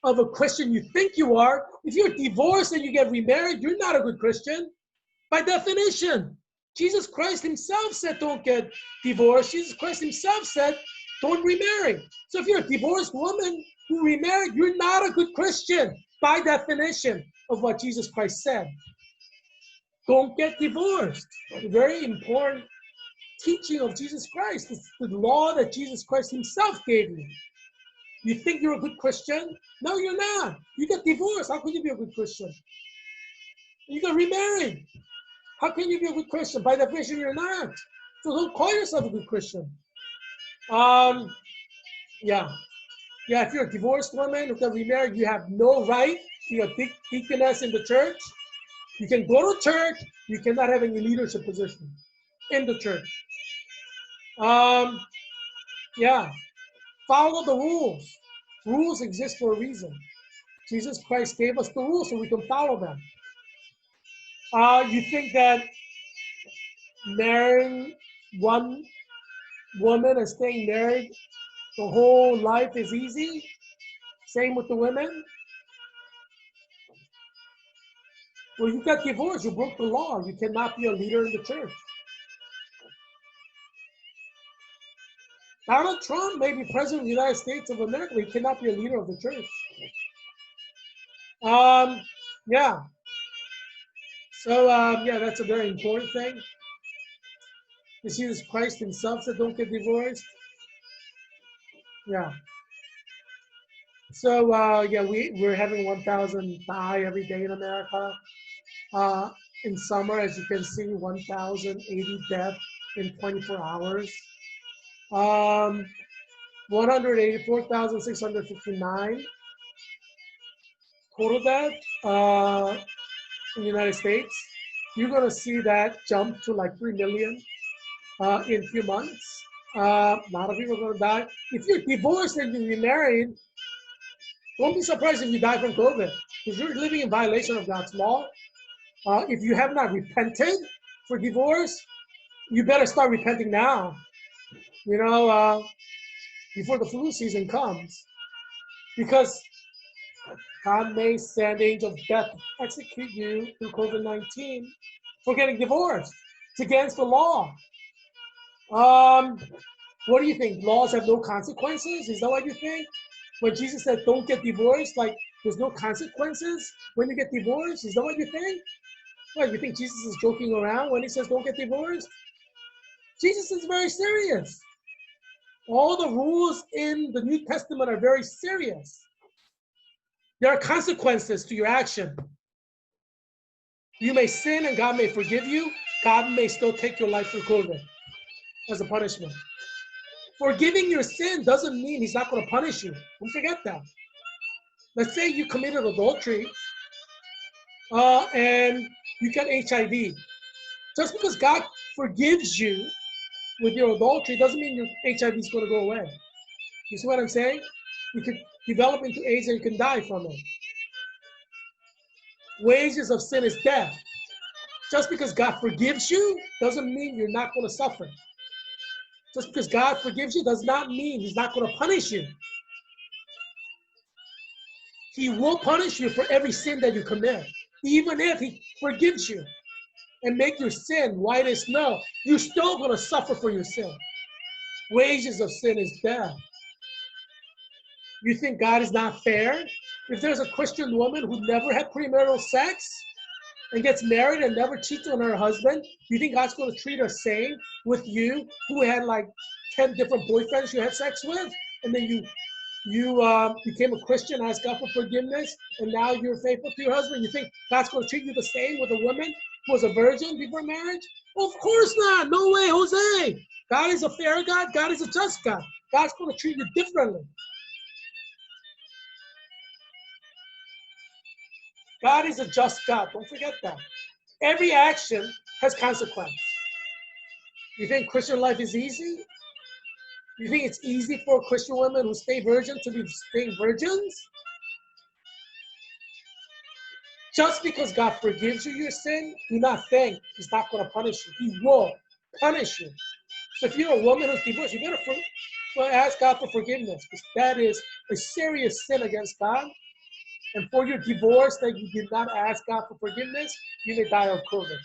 of a Christian you think you are. If you're divorced and you get remarried, you're not a good Christian. By definition, Jesus Christ himself said don't get divorced. Jesus Christ himself said don't remarry. So if you're a divorced woman who remarried, you're not a good Christian by definition of what Jesus Christ said. Don't get divorced. A very important teaching of Jesus Christ. It's the law that Jesus Christ himself gave you. You think you're a good Christian? No, you're not. You get divorced. How can you be a good Christian? You get remarried. How can you be a good Christian? By definition, you're not. So don't call yourself a good Christian. Yeah. If you're a divorced woman who got remarried, you have no right to be a deaconess in the church. You can go to church. You cannot have any leadership position in the church. Follow the rules. Rules exist for a reason. Jesus Christ gave us the rules so we can follow them. You think that marrying one woman and staying married the whole life is easy? Same with the women? Well, you got divorced. You broke the law. You cannot be a leader in the church. Donald Trump may be president of the United States of America, but he cannot be a leader of the church. So, that's a very important thing. Jesus Christ himself said, don't get divorced. Yeah. So, we're having 1,000 die every day in America. In summer, as you can see, 1,080 deaths in 24 hours. 184,659 total death in the United States. You're going to see that jump to like 3 million in a few months. A lot of people are going to die. If you're divorced and you're remarried, don't be surprised if you die from COVID, because you're living in violation of God's law. If you have not repented for divorce, you better start repenting now. Before the flu season comes, because God may send angels of death to execute you through COVID-19 for getting divorced. It's against the law. What do you think? Laws have no consequences? Is that what you think? When Jesus said, don't get divorced, like there's no consequences when you get divorced? Is that what you think? What, you think Jesus is joking around when he says, don't get divorced? Jesus is very serious. All the rules in the New Testament are very serious. There are consequences to your action. You may sin and God may forgive you. God may still take your life through COVID as a punishment. Forgiving your sin doesn't mean he's not going to punish you. Don't forget that. Let's say you committed adultery and you get HIV. Just because God forgives you with your adultery doesn't mean your HIV is going to go away. You see what I'm saying? You could develop into AIDS and you can die from it. Wages of sin is death. Just because God forgives you doesn't mean you're not going to suffer. Just because God forgives you does not mean he's not going to punish you. He will punish you for every sin that you commit. Even if he forgives you and make your sin white as snow, you're still going to suffer for your sin. Wages of sin is death. You think God is not fair? If there's a Christian woman who never had premarital sex and gets married and never cheats on her husband, you think God's going to treat her same with you, who had like 10 different boyfriends you had sex with, and then you became a Christian, asked God for forgiveness, and now you're faithful to your husband? You think God's going to treat you the same with a woman who was a virgin before marriage? Of course not. No way, Jose. God is a fair God. God is a just God. God's going to treat you differently. God is a just God. Don't forget that. Every action has consequence. You think Christian life is easy? You think it's easy for Christian women who stay virgin to be staying virgins? Just because God forgives you your sin, do not think He's not going to punish you. He will punish you. So if you're a woman who's divorced, you better ask God for forgiveness, because that is a serious sin against God. And for your divorce that you did not ask God for forgiveness, you may die of COVID.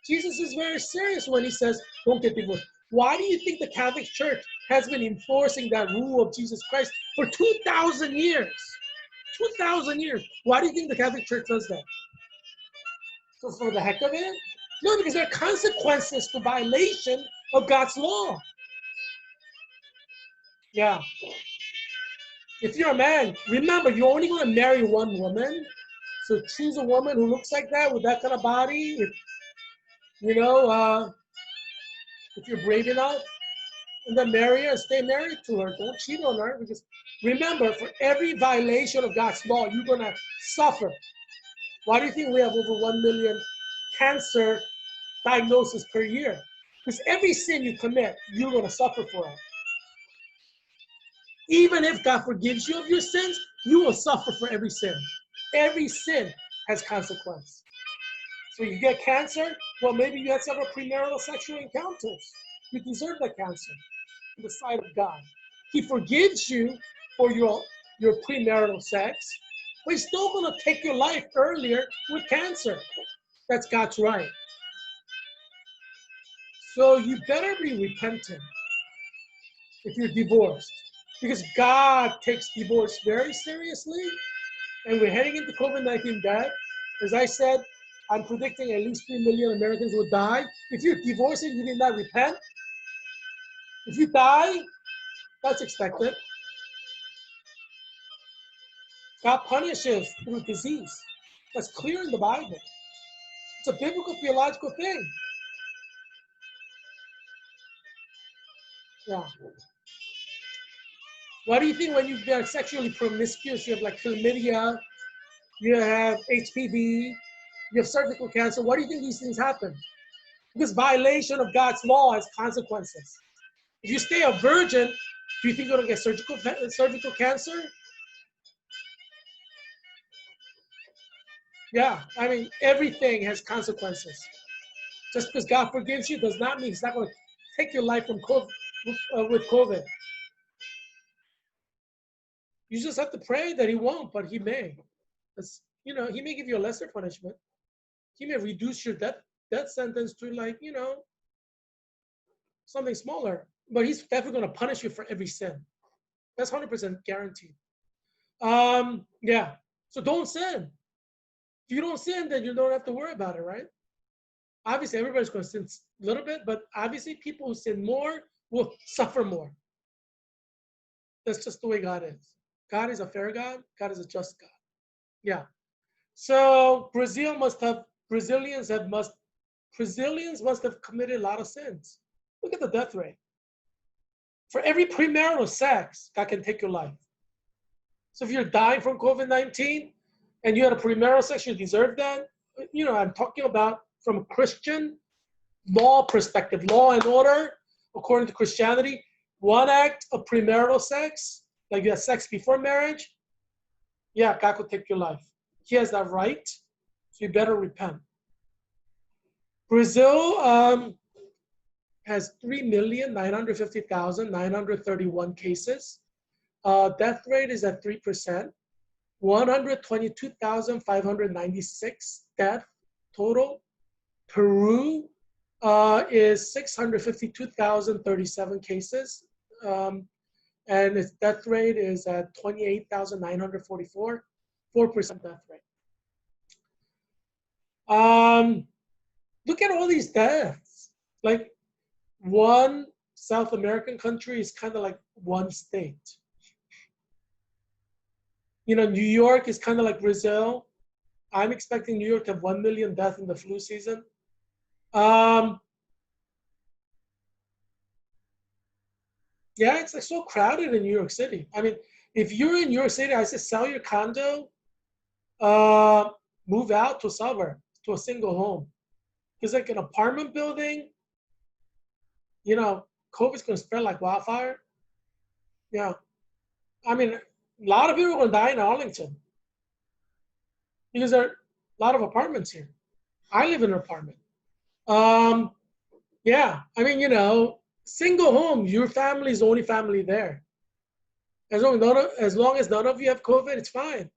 Jesus is very serious when He says, don't get divorced. Why do you think the Catholic Church has been enforcing that rule of Jesus Christ for 2,000 years? 2,000 years. Why do you think the Catholic Church does that? So for the heck of it? No, because there are consequences to violation of God's law. Yeah. If you're a man, remember, you're only going to marry one woman. So choose a woman who looks like that, with that kind of body. If, if you're brave enough, and then marry her and stay married to her. Don't cheat on her, because remember, for every violation of God's law, you're going to suffer. Why do you think we have over 1 million cancer diagnoses per year? Because every sin you commit, you're going to suffer for it. Even if God forgives you of your sins, you will suffer for every sin. Every sin has consequence. So you get cancer, well, maybe you had several premarital sexual encounters. You deserve that cancer in the sight of God. He forgives you for your premarital sex, but He's still going to take your life earlier with cancer. That's God's right. So you better be repentant if you're divorced, because God takes divorce very seriously, and we're heading into COVID-19 death. As I said, I'm predicting at least 3 million Americans will die. If you're divorced and you did not repent, if you die, that's expected. God punishes through disease. That's clear in the Bible. It's a biblical theological thing. Yeah. Why do you think when you get sexually promiscuous, you have like chlamydia, you have HPV, you have cervical cancer? Why do you think these things happen? Because violation of God's law has consequences. If you stay a virgin, do you think you're going to get cervical cancer? Yeah, I mean, everything has consequences. Just because God forgives you does not mean He's not going to take your life from COVID, with COVID. You just have to pray that He won't, but He may. He may give you a lesser punishment. He may reduce your death sentence to something smaller, but He's definitely going to punish you for every sin. That's 100% guaranteed. Yeah. So don't sin. If you don't sin, then you don't have to worry about it, right? Obviously, everybody's going to sin a little bit, but obviously people who sin more will suffer more. That's just the way God is. God is a fair God. God is a just God. Yeah. So Brazilians must have committed a lot of sins. Look at the death rate. For every premarital sex, God can take your life. So if you're dying from COVID-19 and you had a premarital sex, you deserve that. I'm talking about from a Christian law perspective, law and order, according to Christianity. One act of premarital sex, like you had sex before marriage, yeah, God could take your life. He has that right, so you better repent. Brazil has 3,950,931 cases. Death rate is at 3%. 122,596 death total. Peru is 652,037 cases. and its death rate is at 28,944, 4% death rate. Look at all these deaths. Like one South American country is kind of like one state. You know, New York is kind of like Brazil. I'm expecting New York to have 1 million deaths in the flu season. Yeah, it's like so crowded in New York City. I mean, if you're in New York City, I say sell your condo, move out to a suburb, to a single home. Because like an apartment building, you know, COVID's going to spread like wildfire. Yeah. I mean, a lot of people are going to die in Arlington because there are a lot of apartments here. I live in an apartment. Yeah, I mean, you know, single home, your family's the only family there. As long as none of you have COVID, it's fine.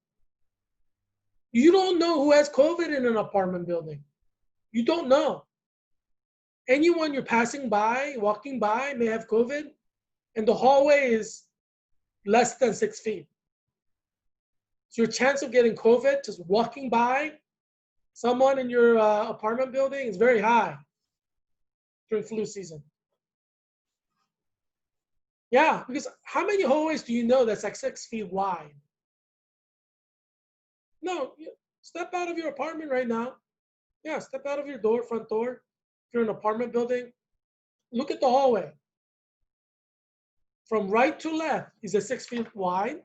You don't know who has COVID in an apartment building. You don't know. Anyone you're passing by, walking by, may have COVID, and the hallway is less than 6 feet. So your chance of getting COVID just walking by someone in your apartment building is very high during flu season. Yeah, because how many hallways do you know that's like 6 feet wide? No, step out of your apartment right now. Yeah, step out of your door, front door. If you're in an apartment building, look at the hallway. From right to left, is it 6 feet wide?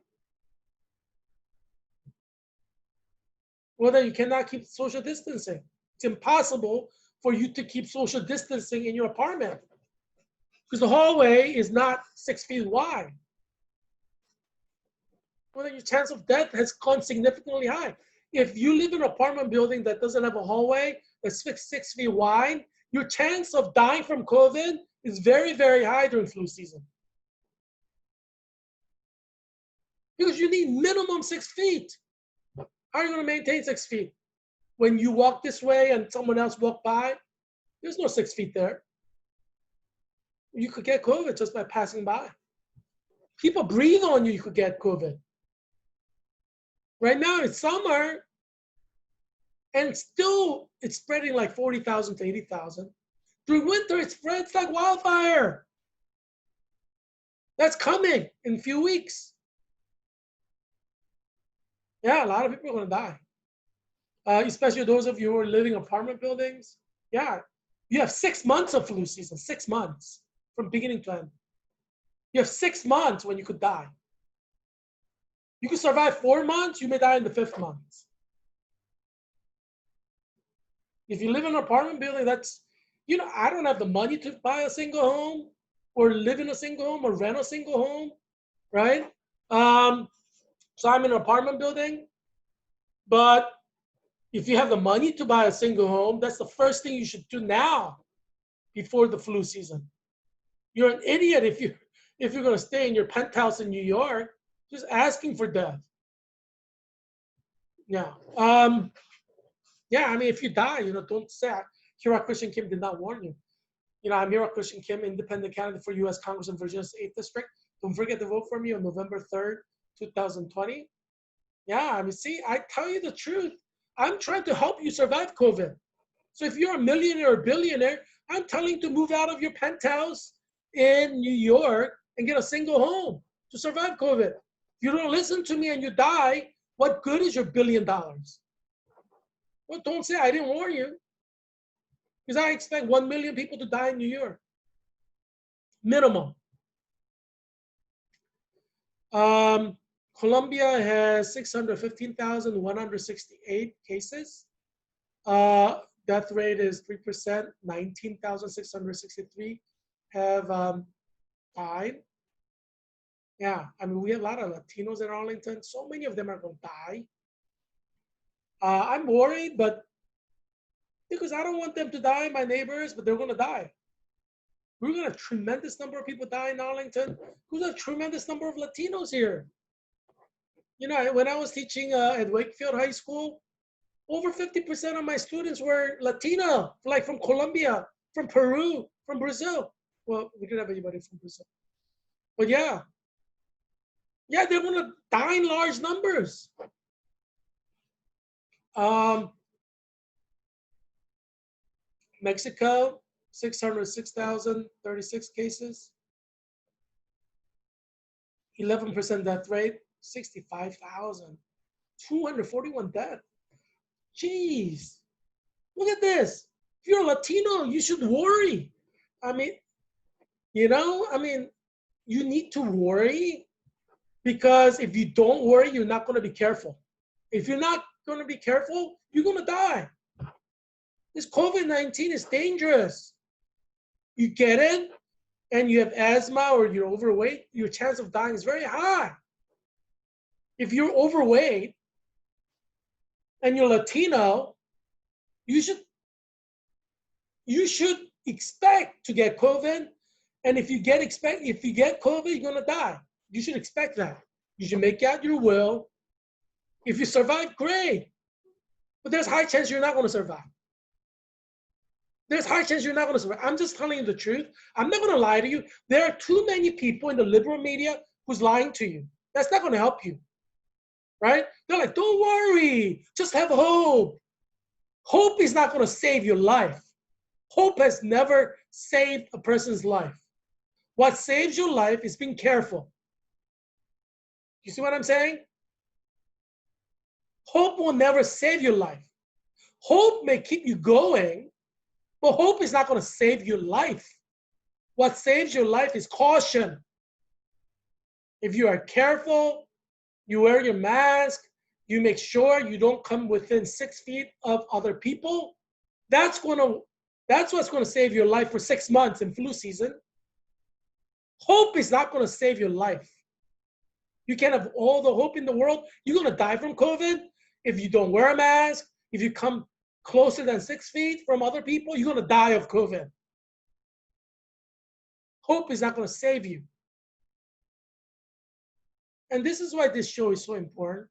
Whether you cannot keep social distancing. It's impossible for you to keep social distancing in your apartment because the hallway is not 6 feet wide. Whether your chance of death has gone significantly high. If you live in an apartment building that doesn't have a hallway that's 6 feet wide, your chance of dying from COVID is very, very high during flu season. Because you need minimum 6 feet. How are you going to maintain 6 feet? When you walk this way and someone else walk by, there's no 6 feet there. You could get COVID just by passing by. People breathe on you, you could get COVID. Right now it's summer, and still it's spreading like 40,000 to 80,000. During winter, it spreads like wildfire. That's coming in a few weeks. Yeah, a lot of people are going to die. Especially those of you who are living in apartment buildings. Yeah, you have 6 months of flu season, 6 months from beginning to end. You have 6 months when you could die. You could survive 4 months, you may die in the 5th month. If you live in an apartment building, that's, you know, I don't have the money to buy a single home or live in a single home or rent a single home, right? So I'm in an apartment building, but if you have the money to buy a single home, that's the first thing you should do now before the flu season. You're an idiot if you're going to stay in your penthouse in New York, just asking for death. Yeah. Yeah, I mean, if you die, you know, don't say, Heerak Christian Kim did not warn you. You know, I'm Heerak Christian Kim, independent candidate for U.S. Congress in Virginia's 8th District. Don't forget to vote for me on November 3rd, 2020. Yeah, I mean, see, I tell you the truth. I'm trying to help you survive COVID. So if you're a millionaire or billionaire, I'm telling you to move out of your penthouse in New York and get a single home to survive COVID. If you don't listen to me and you die, what good is your $1 billion? Well, don't say I didn't warn you. Because I expect 1 million people to die in New York. Minimum. Colombia has 615,168 cases. Death rate is 3%. 19,663 have died. Yeah, I mean, we have a lot of Latinos in Arlington. So many of them are going to die. I'm worried, but because I don't want them to die, my neighbors, but they're going to die. We're going to have a tremendous number of people die in Arlington. There's a tremendous number of Latinos here. You know, when I was teaching at Wakefield High School, over 50% of my students were Latino, like from Colombia, from Peru, from Brazil. Well, we didn't have anybody from Brazil. But yeah, Yeah, they're going to die in large numbers. Mexico, 606,036 cases, 11% death rate, 65,241 deaths. Jeez, look at this. If you're a Latino, you should worry. I mean, you need to worry, because if you don't worry, you're not going to be careful. If you're not going to be careful, you're going to die. This COVID-19 is dangerous. You get it, and you have asthma or you're overweight, your chance of dying is very high. If you're overweight and you're Latino, you should expect to get COVID. And if you get COVID, you're gonna die. You should expect that. You should make out your will. If you survive, great. But there's a high chance you're not gonna survive. There's a high chance you're not gonna survive. I'm just telling you the truth. I'm not gonna lie to you. There are too many people in the liberal media who's lying to you. That's not gonna help you, right? They're like, don't worry, just have hope. Hope is not gonna save your life. Hope has never saved a person's life. What saves your life is being careful. You see what I'm saying? Hope will never save your life. Hope may keep you going, but hope is not going to save your life. What saves your life is caution. If you are careful, you wear your mask, you make sure you don't come within 6 feet of other people, that's what's going to save your life for 6 months in flu season. Hope is not going to save your life. You can have all the hope in the world. You're going to die from COVID if you don't wear a mask, if you come closer than 6 feet from other people, you're going to die of COVID. Hope is not going to save you. And this is why this show is so important.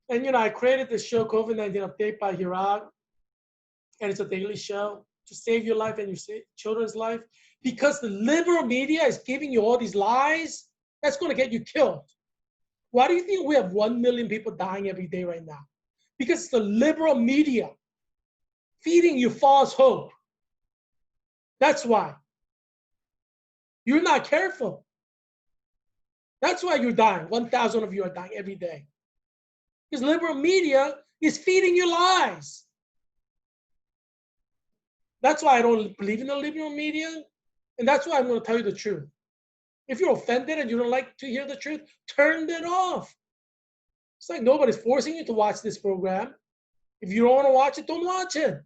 And, I created this show, COVID-19 Update by Heerak, and it's a daily show to save your life and your children's life, because the liberal media is giving you all these lies that's going to get you killed. Why do you think we have 1 million people dying every day right now? Because it's the liberal media feeding you false hope. That's why. You're not careful. That's why you're dying. 1,000 of you are dying every day. Because liberal media is feeding you lies. That's why I don't believe in the liberal media. And that's why I'm going to tell you the truth. If you're offended and you don't like to hear the truth, turn it off. It's like nobody's forcing you to watch this program. If you don't want to watch it, don't watch it.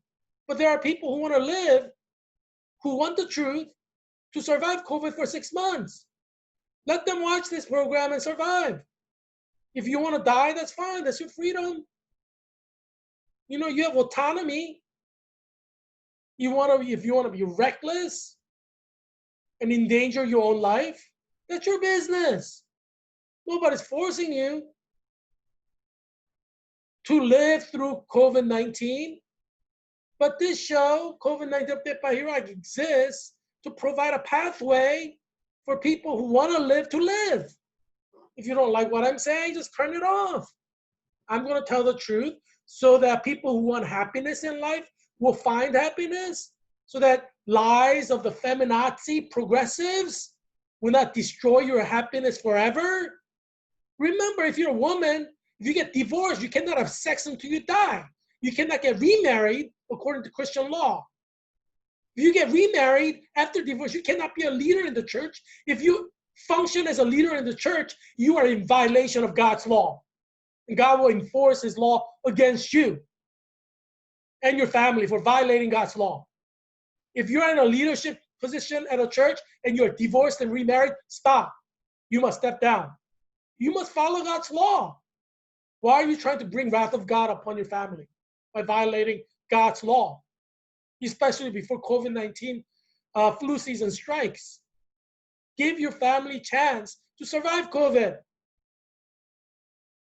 But there are people who want to live, who want the truth, to survive COVID for 6 months. Let them watch this program and survive. If you want to die, that's fine. That's your freedom. You have autonomy. If you want to be reckless and endanger your own life, that's your business. Nobody's forcing you to live through COVID-19. But this show, COVID-19 Update by Heerak, exists to provide a pathway for people who want to live. If you don't like what I'm saying, just turn it off. I'm going to tell the truth so that people who want happiness in life will find happiness, so that lies of the feminazi progressives will not destroy your happiness forever. Remember, if you're a woman, if you get divorced, you cannot have sex until you die. You cannot get remarried according to Christian law. If you get remarried after divorce, you cannot be a leader in the church. If you function as a leader in the church, you are in violation of God's law. And God will enforce his law against you and your family for violating God's law. If you're in a leadership position at a church and you're divorced and remarried, stop. You must step down. You must follow God's law. Why are you trying to bring wrath of God upon your family by violating God's law? Especially before COVID-19 flu season strikes. Give your family a chance to survive COVID.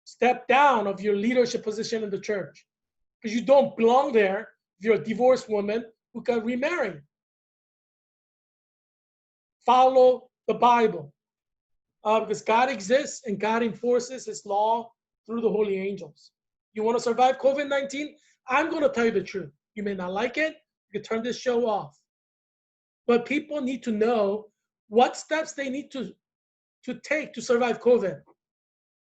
Step down of your leadership position in the church, because you don't belong there if you're a divorced woman who got remarried. Follow the Bible. because God exists and God enforces his law through the holy angels. You want to survive COVID-19? I'm going to tell you the truth. You may not like it. You can turn this show off. But people need to know what steps they need to take to survive COVID.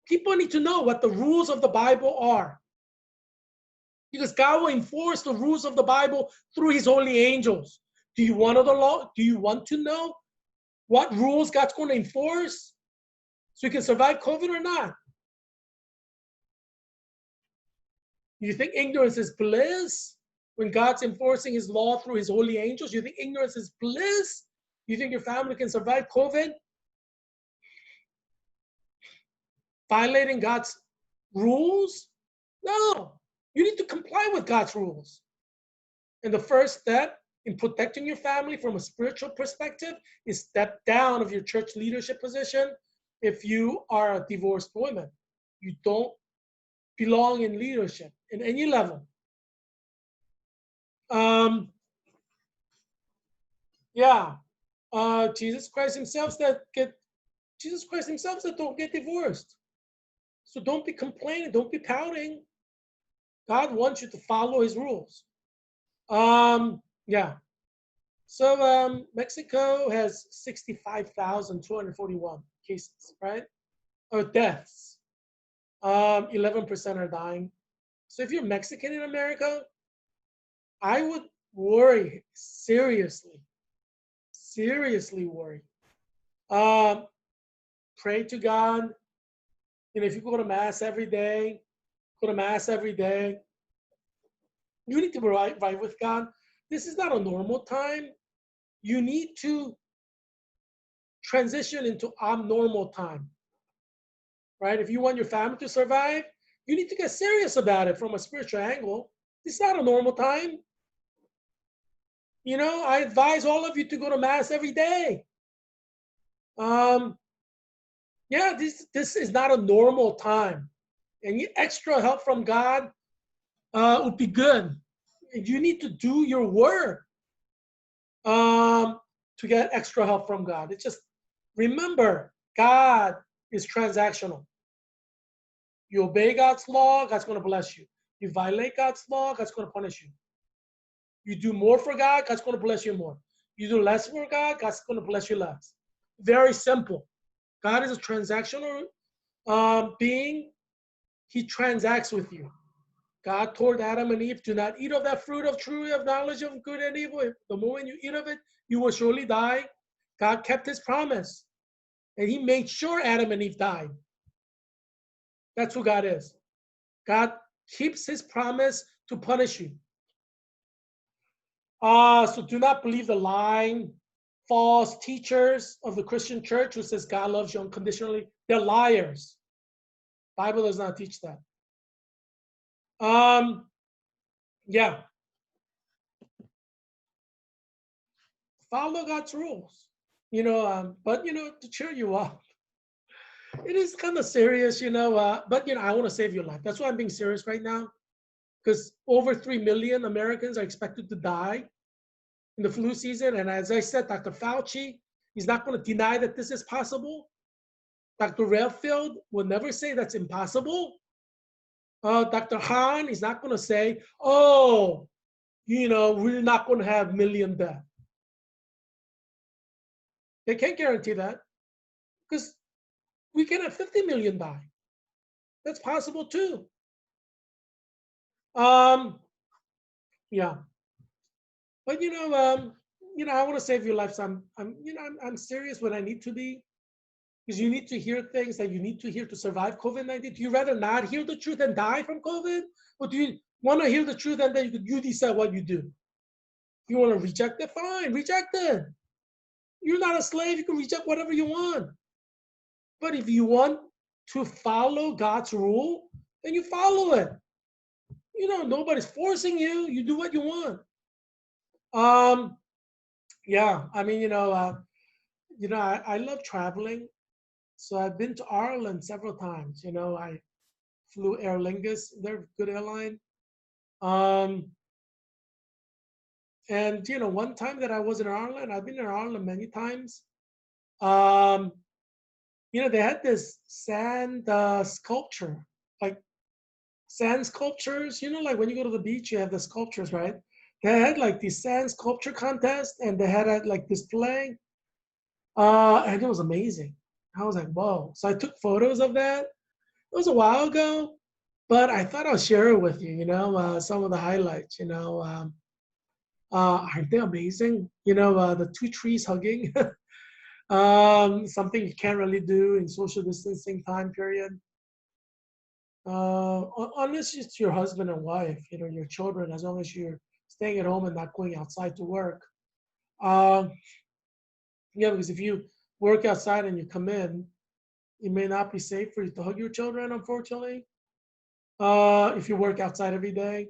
People need to know what the rules of the Bible are. Because God will enforce the rules of the Bible through his holy angels. Do you want to know the law? Do you want to know what rules God's going to enforce so you can survive COVID or not? You think ignorance is bliss when God's enforcing his law through his holy angels? You think ignorance is bliss? You think your family can survive COVID? Violating God's rules? No. You need to comply with God's rules. And the first step in protecting your family from a spiritual perspective is step down of your church leadership position if you are a divorced woman. You don't belong in leadership in any level. Jesus Christ himself said don't get divorced. So don't be complaining, don't be pouting. God wants you to follow his rules. So Mexico has 65,241 cases, right? Or deaths. 11% are dying. So if you're Mexican in America, I would worry seriously worry. Pray to God. If you go to mass every day, you need to be right with God. This is not a normal time. You need to transition into abnormal time, right? If you want your family to survive, you need to get serious about it from a spiritual angle. This is not a normal time. I advise all of you to go to mass every day. This is not a normal time. And extra help from God would be good. You need to do your work to get extra help from God. It's just, remember, God is transactional. You obey God's law, God's going to bless you. You violate God's law, God's going to punish you. You do more for God, God's going to bless you more. You do less for God, God's going to bless you less. Very simple. God is a transactional being. He transacts with you. God told Adam and Eve, do not eat of that fruit of tree of knowledge of good and evil. The moment you eat of it, you will surely die. God kept his promise. And he made sure Adam and Eve died. That's who God is. God keeps his promise to punish you. So do not believe the lying, false teachers of the Christian church who says God loves you unconditionally. They're liars. Bible does not teach that. Follow God's rules. But to cheer you up, it is kind of serious, but I want to save your life. That's why I'm being serious right now, because over 3 million Americans are expected to die in the flu season. And as I said, Dr. Fauci, he's not going to deny that this is possible. Dr. Redfield will never say that's impossible. Dr. Hahn is not going to say, we're not going to have million deaths. They can't guarantee that, because we can have 50 million die. That's possible too. But I want to save your life. So I'm serious when I need to be, because you need to hear things that you need to hear to survive COVID-19. Do you rather not hear the truth and die from COVID, or do you want to hear the truth and then you decide what you do? If you want to reject it, fine, reject it. You're not a slave. You can reject whatever you want. But if you want to follow God's rule, then you follow it. Nobody's forcing you. You do what you want. I love traveling. So I've been to Ireland several times. I flew Aer Lingus. They're a good airline. And one time that I was in Ireland, I've been in Ireland many times. they had this sand sculpture, like sand sculptures. Like when you go to the beach, you have the sculptures, right? They had like the sand sculpture contest, and they had a like display, and it was amazing. I was like, whoa! So I took photos of that. It was a while ago, but I thought I'll share it with you. Some of the highlights. Aren't they amazing? The two trees hugging. Something you can't really do in social distancing time period. Unless it's your husband and wife, your children, as long as you're staying at home and not going outside to work. Um, yeah, because if you work outside and you come in, it may not be safe for you to hug your children, unfortunately. If you work outside every day,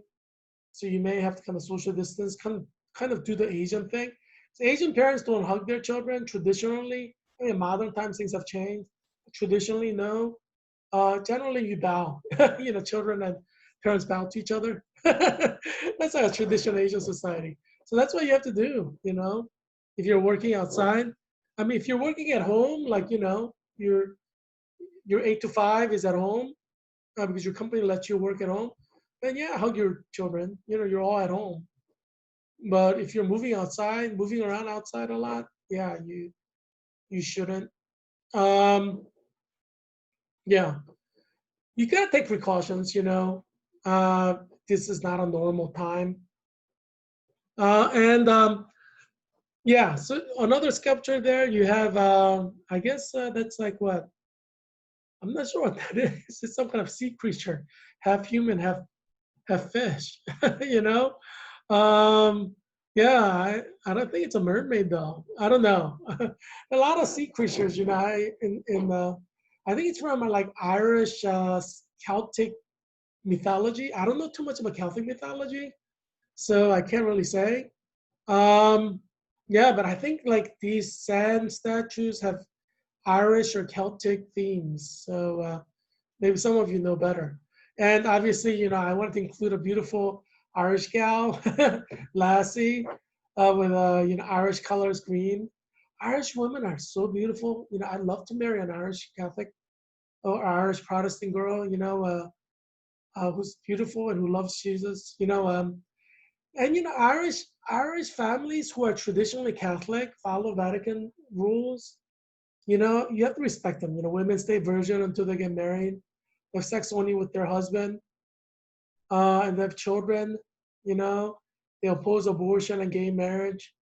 so you may have to kind of social distance, kind of do the Asian thing. So Asian parents don't hug their children traditionally. I mean, in modern times things have changed. Traditionally, no. Generally, you bow. Children and parents bow to each other. That's a traditional Asian society. So that's what you have to do. If you're working outside. I mean, if you're working at home, like your 8 to 5 is at home because your company lets you work at home, then yeah, hug your children. You're all at home. But if you're moving around outside a lot, yeah, you shouldn't. Um, yeah, you gotta take precautions. This is not a normal time. And yeah, so another sculpture there. You have, I guess that's like what? I'm not sure what that is. It's some kind of sea creature, half human, half fish. you know. Um, yeah, I don't think it's a mermaid though. I don't know. A lot of sea creatures, I think it's from like Irish Celtic mythology. I don't know too much about Celtic mythology, so I can't really say. Um, yeah, but I think like these sand statues have Irish or Celtic themes. So maybe some of you know better. And obviously, I wanted to include a beautiful Irish gal, Lassie, with Irish colors, green. Irish women are so beautiful. I'd love to marry an Irish Catholic or Irish Protestant girl. Who's beautiful and who loves Jesus. And Irish families who are traditionally Catholic follow Vatican rules. You have to respect them. Women stay virgin until they get married. They have sex only with their husband, and they have children. You know, they oppose abortion and gay marriage.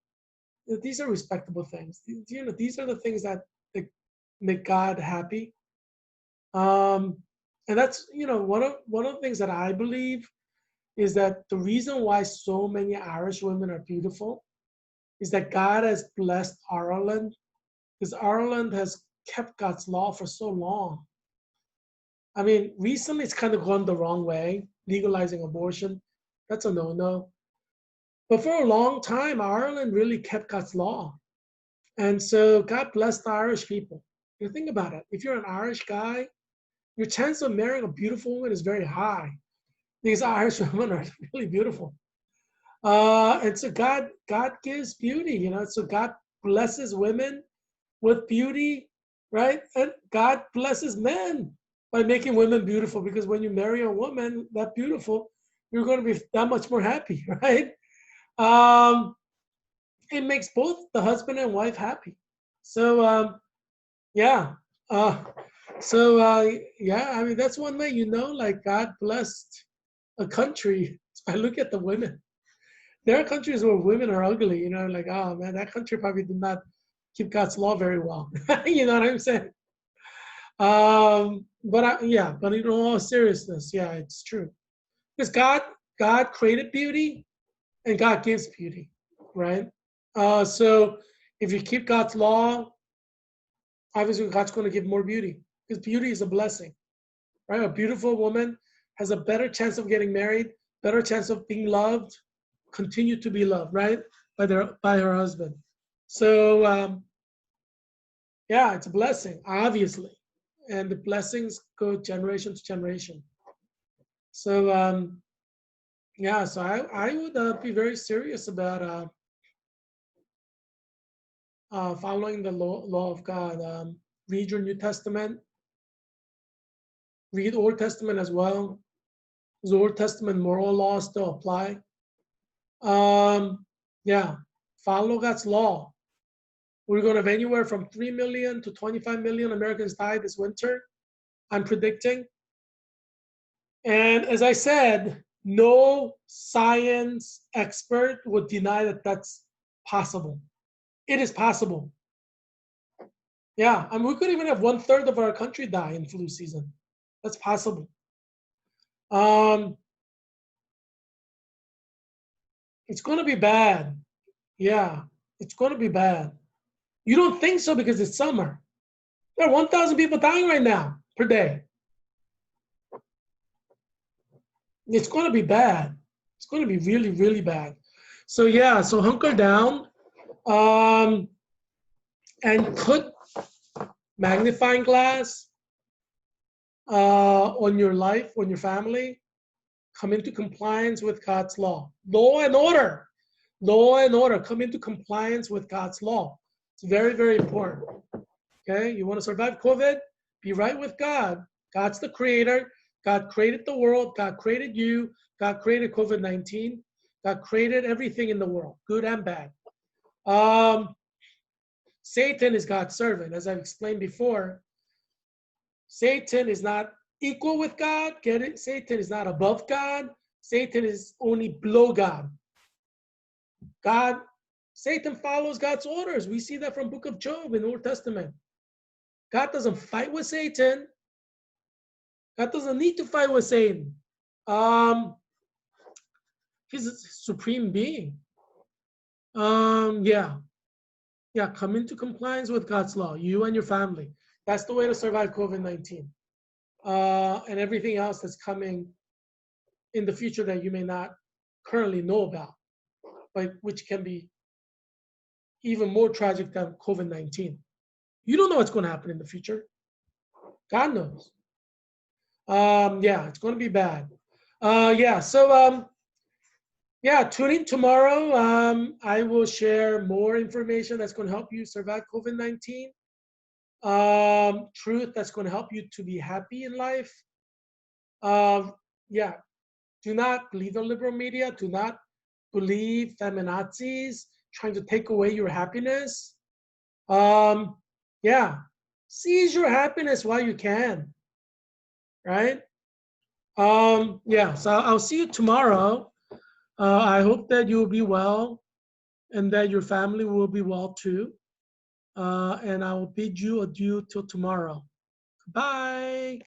These are respectable things. These are the things that make God happy. Um, and that's one of the things that I believe is that the reason why so many Irish women are beautiful is that God has blessed Ireland, because Ireland has kept God's law for so long. I mean, recently it's kind of gone the wrong way, legalizing abortion. That's a no-no. But for a long time, Ireland really kept God's law. And so God blessed the Irish people. Think about it. If you're an Irish guy, your chance of marrying a beautiful woman is very high because Irish women are really beautiful. And so God gives beauty, so God blesses women with beauty, right? And God blesses men by making women beautiful, because when you marry a woman that beautiful, you're going to be that much more happy, right? Um, it makes both the husband and wife happy. So yeah, uh, yeah, I mean that's one way like God blessed a country by look at the women. There are countries where women are ugly, like, oh man, that country probably did not keep God's law very well. You know what I'm saying? But in all seriousness, yeah, it's true. Because God created beauty and God gives beauty, right? So if you keep God's law, obviously God's going to give more beauty, because beauty is a blessing, right? A beautiful woman has a better chance of getting married, better chance of being loved, continue to be loved, right? By her husband. So yeah, it's a blessing, obviously. And the blessings go generation to generation. So yeah, so I would be very serious about following the law of God. read your New Testament, read Old Testament as well. The Old Testament moral laws still apply. Yeah, follow God's law. We're going to have anywhere from 3 million to 25 million Americans die this winter, I'm predicting. And as I said, no science expert would deny that that's possible. It is possible. Yeah, I mean, we could even have 1/3 of our country die in flu season. That's possible. It's going to be bad. Yeah, it's going to be bad. You don't think so because it's summer. There are 1,000 people dying right now per day. It's going to be bad. It's going to be really, really bad. So yeah, so hunker down and put magnifying glass on your life, on your family. Come into compliance with God's law. Law and order. Law and order. Come into compliance with God's law. It's very, very important. Okay, you want to survive COVID? Be right with God. God's the creator. God created the world. God created you. God created COVID-19. God created everything in the world, good and bad. Satan is God's servant. As I've explained before, Satan is not equal with God. Get it? Satan is not above God. Satan is only below God. Satan follows God's orders. We see that from Book of Job in the Old Testament. God doesn't fight with Satan. God doesn't need to fight with Satan. He's a supreme being. Yeah, come into compliance with God's law, you and your family. That's the way to survive COVID-19 and everything else that's coming in the future that you may not currently know about, but which can be even more tragic than COVID-19. You don't know what's going to happen in the future. God knows. Yeah, it's going to be bad. Tune in tomorrow. I will share more information that's going to help you survive COVID-19. Truth that's going to help you to be happy in life. Do not believe the liberal media. Do not believe feminazis trying to take away your happiness. Seize your happiness while you can, right? So I'll see you tomorrow. I hope that you'll be well and that your family will be well too. And I will bid you adieu till tomorrow. Bye.